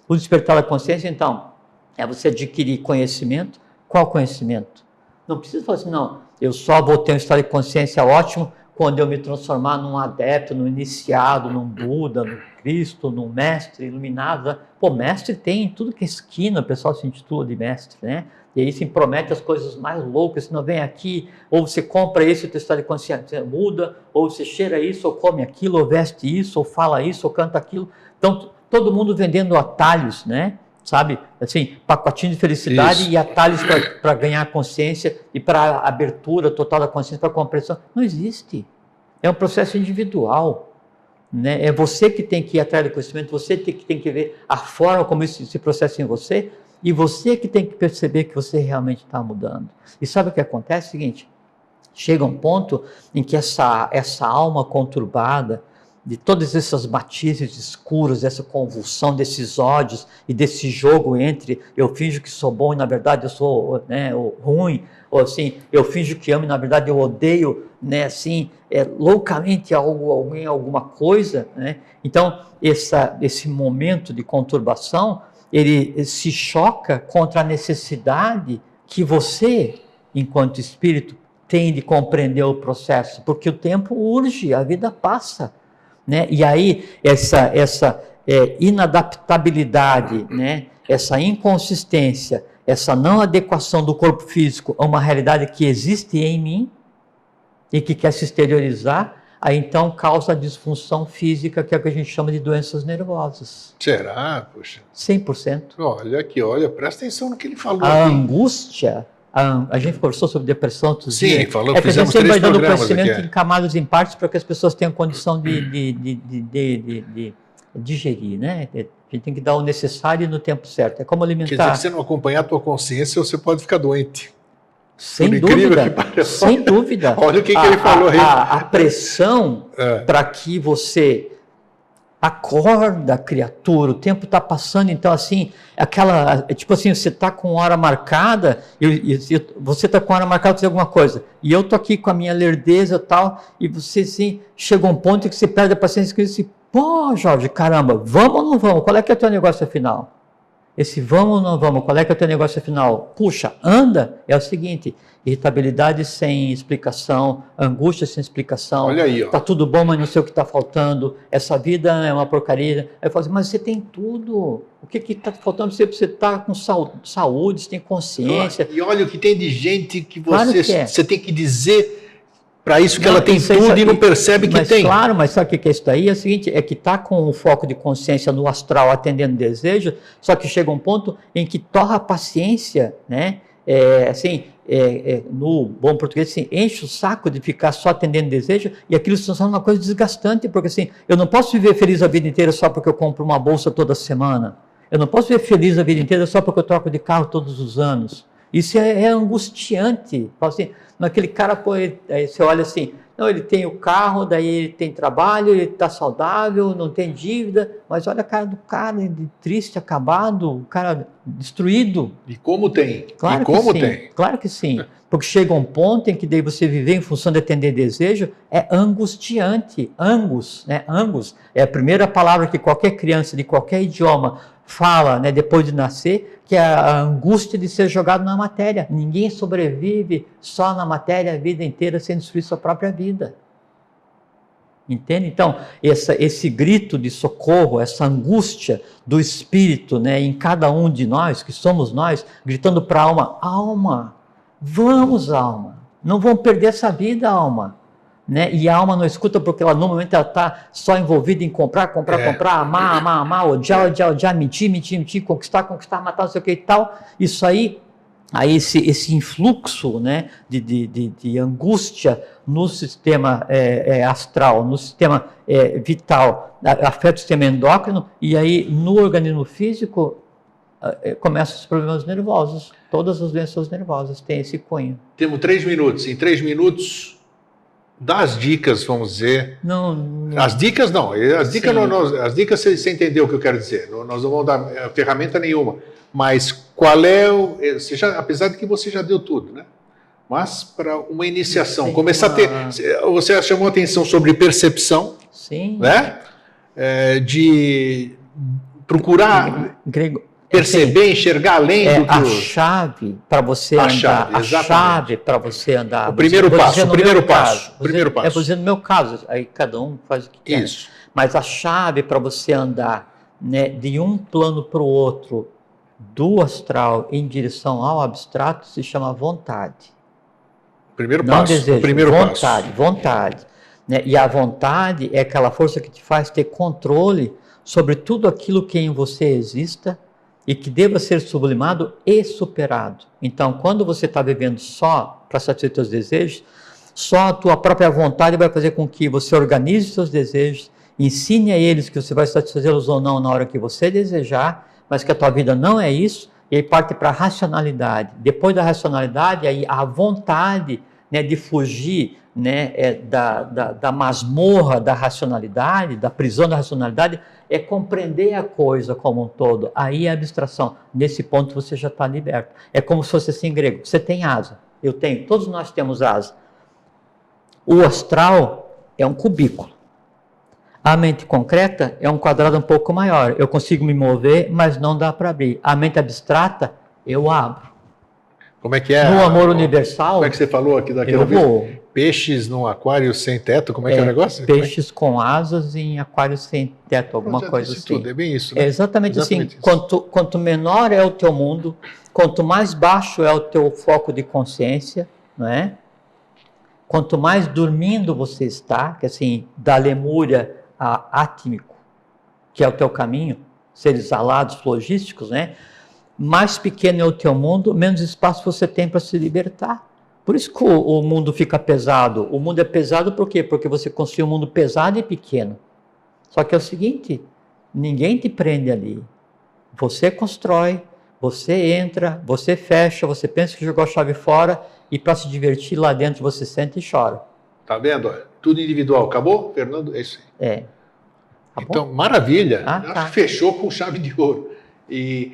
O despertar da consciência, então, é você adquirir conhecimento. Qual conhecimento? Não precisa falar assim, não, eu só vou ter um estado de consciência ótimo quando eu me transformar num adepto, num iniciado, num Buda, num Cristo, num mestre iluminado. Pô, mestre tem em tudo que é esquina, o pessoal se intitula de mestre, né? E aí se promete as coisas mais loucas, se não vem aqui, ou você compra esse, o teu estado de consciência muda, ou você cheira isso, ou come aquilo, ou veste isso, ou fala isso, ou canta aquilo. Então, todo mundo vendendo atalhos, né? Sabe, assim, pacotinho de felicidade. Isso. E atalhos para ganhar consciência e para abertura total da consciência, para compreensão. Não existe. É um processo individual, né? É você que tem que ir atrás do conhecimento, você que tem que ver a forma como isso se processa em você, e você que tem que perceber que você realmente está mudando. E sabe o que acontece? É o seguinte, chega um ponto em que essa alma conturbada, de todas essas matizes escuras, dessa convulsão, desses ódios e desse jogo entre eu finjo que sou bom e na verdade eu sou, né, ruim, ou assim, eu finjo que amo e na verdade eu odeio, né, assim, loucamente alguém, alguma coisa, né? Então, esse momento de conturbação, ele se choca contra a necessidade que você, enquanto espírito, tem de compreender o processo, porque o tempo urge, a vida passa. né? E aí essa inadaptabilidade, né? Essa inconsistência, essa não adequação do corpo físico a uma realidade que existe em mim e que quer se exteriorizar, aí então causa a disfunção física, que é o que a gente chama de doenças nervosas. Será? Poxa. 100%. Olha aqui, olha, presta atenção no que ele falou A aqui. angústia, a gente conversou sobre depressão outros Sim, dias. falou, É que a gente fizemos sempre vai 3 dando programas conhecimento aqui. em camadas, em partes, para que as pessoas tenham condição de digerir, né? A gente tem que dar o necessário e no tempo certo. É como alimentar. Quer dizer que você não acompanhar a tua consciência, você pode ficar doente. Sem Por incrível dúvida, que pareça. sem dúvida. Olha o que ele falou aí. A pressão É. para que você acorda, criatura, o tempo está passando, então assim, tipo assim, você está com hora marcada, você está com hora marcada para fazer alguma coisa, e eu estou aqui com a minha lerdeza e tal, e você assim, chega a um ponto que você perde a paciência e diz assim, pô, Jorge, caramba, vamos ou não vamos? Qual é que é o teu negócio afinal? Esse vamos ou não vamos, qual é que é o teu negócio afinal? Puxa, anda, é o seguinte, irritabilidade sem explicação, angústia sem explicação. Olha aí, ó. Tá tudo bom, mas não sei o que está faltando, essa vida é uma porcaria. Aí eu falo assim, mas você tem tudo, o que está faltando? Você está com saúde, você tem consciência. E olha o que tem de gente que Claro que é. você tem que dizer para isso que Não, ela tem isso aí, tudo e não percebe que mas, tem. Claro, mas sabe o que é isso daí? É o seguinte, é que está com o foco de consciência no astral atendendo desejo, só que chega um ponto em que torra a paciência, né? No bom português, assim, enche o saco de ficar só atendendo desejo e aquilo se transforma numa coisa desgastante, porque assim, eu não posso viver feliz a vida inteira só porque eu compro uma bolsa toda semana. Eu não posso viver feliz a vida inteira só porque eu troco de carro todos os anos. Isso é angustiante. Assim, naquele cara, pô, aí você olha assim, não, ele tem o carro, daí ele tem trabalho, ele está saudável, não tem dívida, mas olha a cara do cara, triste, acabado, o cara destruído. E como tem? Claro e como que sim, tem? claro que sim. Porque chega um ponto em que daí você viver em função de atender desejo é angustiante. Angus, né? Angus é a primeira palavra que qualquer criança de qualquer idioma fala, né, depois de nascer, que é a angústia de ser jogado na matéria. Ninguém sobrevive só na matéria a vida inteira sem destruir sua própria vida. Entende? Então, esse grito de socorro, essa angústia do espírito, né, em cada um de nós, que somos nós, gritando para a alma, alma, vamos alma, não vamos perder essa vida, alma. Né? E a alma não escuta porque ela no momento ela está só envolvida em comprar, amar, odiar, mentir, conquistar, matar, não sei o que e tal. Isso aí esse influxo, né, de angústia no sistema astral, no sistema vital, afeta o sistema endócrino, e aí no organismo físico começam os problemas nervosos. Todas as doenças nervosas têm esse cunho. Temos 3 minutos. Em 3 minutos... Dá as dicas, vamos dizer. Não. As dicas não. As dicas você entendeu o que eu quero dizer. Nós não vamos dar ferramenta nenhuma. Mas qual é o... apesar de que você já deu tudo, né? Mas para uma iniciação, começar a ter... Você chamou atenção sobre percepção. Sim. Né? De procurar... Perceber, enxergar além do que a chave para você andar. A chave para você andar. O primeiro passo. É você no meu caso, aí cada um faz o que quer. Isso. Mas a chave para você andar, né, de um plano para o outro, do astral em direção ao abstrato, se chama vontade. Primeiro Não passo. Desejo, Primeiro vontade. Né? E a vontade é aquela força que te faz ter controle sobre tudo aquilo que em você exista e que deva ser sublimado e superado. Então, quando você está vivendo só para satisfazer seus desejos, só a tua própria vontade vai fazer com que você organize seus desejos, ensine a eles que você vai satisfazê-los ou não na hora que você desejar, mas que a tua vida não é isso, e aí parte para a racionalidade. Depois da racionalidade, aí a vontade, né, de fugir, né, da masmorra da racionalidade, da prisão da racionalidade, é compreender a coisa como um todo. Aí é a abstração. Nesse ponto você já está liberto. É como se fosse assim em grego. Você tem asa. Eu tenho. Todos nós temos asa. O astral é um cubículo. A mente concreta é um quadrado um pouco maior. Eu consigo me mover, mas não dá para abrir. A mente abstrata, eu abro. Como é que é? No amor universal... Como é que você falou aqui daquele? Eu vou. peixes num aquário sem teto, como é que é o negócio? Peixes com asas em aquário sem teto, alguma coisa assim. Tudo, é bem isso, né? É exatamente assim. Isso. Quanto menor é o teu mundo, quanto mais baixo é o teu foco de consciência, não é? Quanto mais dormindo você está, que assim, da lemúria a átmico, que é o teu caminho, seres alados, logísticos, né? Mais pequeno é o teu mundo, menos espaço você tem para se libertar. Por isso que o mundo fica pesado. O mundo é pesado por quê? Porque você construiu um mundo pesado e pequeno. Só que é o seguinte, ninguém te prende ali. Você constrói, você entra, você fecha, você pensa que jogou a chave fora e para se divertir lá dentro você senta e chora. Tá vendo? Tudo individual. Acabou, Fernando? É isso aí. É. Tá então, bom? maravilha. Tá. Acho que fechou com chave de ouro. E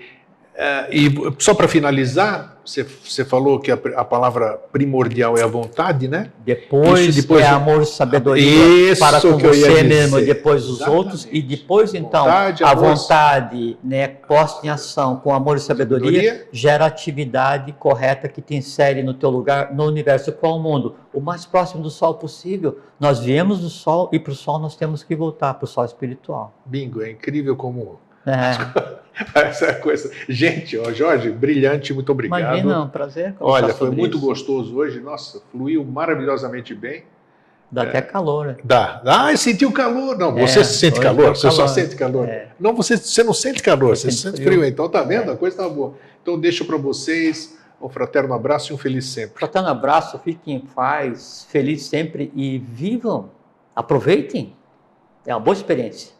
só para finalizar, você falou que a palavra primordial é a vontade, né? Depois é amor e sabedoria para com você mesmo e depois os outros. E depois, então, a vontade, né, posta em ação com amor e sabedoria, gera a atividade correta que te insere no teu lugar, no universo. Qual o mundo? O mais próximo do Sol possível. Nós viemos do Sol e para o Sol nós temos que voltar, para o Sol espiritual. Bingo, é incrível como... Essa coisa. Gente, Jorge, brilhante, muito obrigado. Imagina, um prazer. Olha, foi muito gostoso hoje. Nossa, fluiu maravilhosamente bem. Dá até calor. Né? Dá. Eu senti o calor. Não, você sente calor, você só sente calor. Não, você não sente calor, você sente frio. Então, tá vendo? A coisa tá boa. Então, deixo para vocês um fraterno abraço e um feliz sempre. Fraterno abraço, fiquem em paz, feliz sempre e vivam, aproveitem. É uma boa experiência.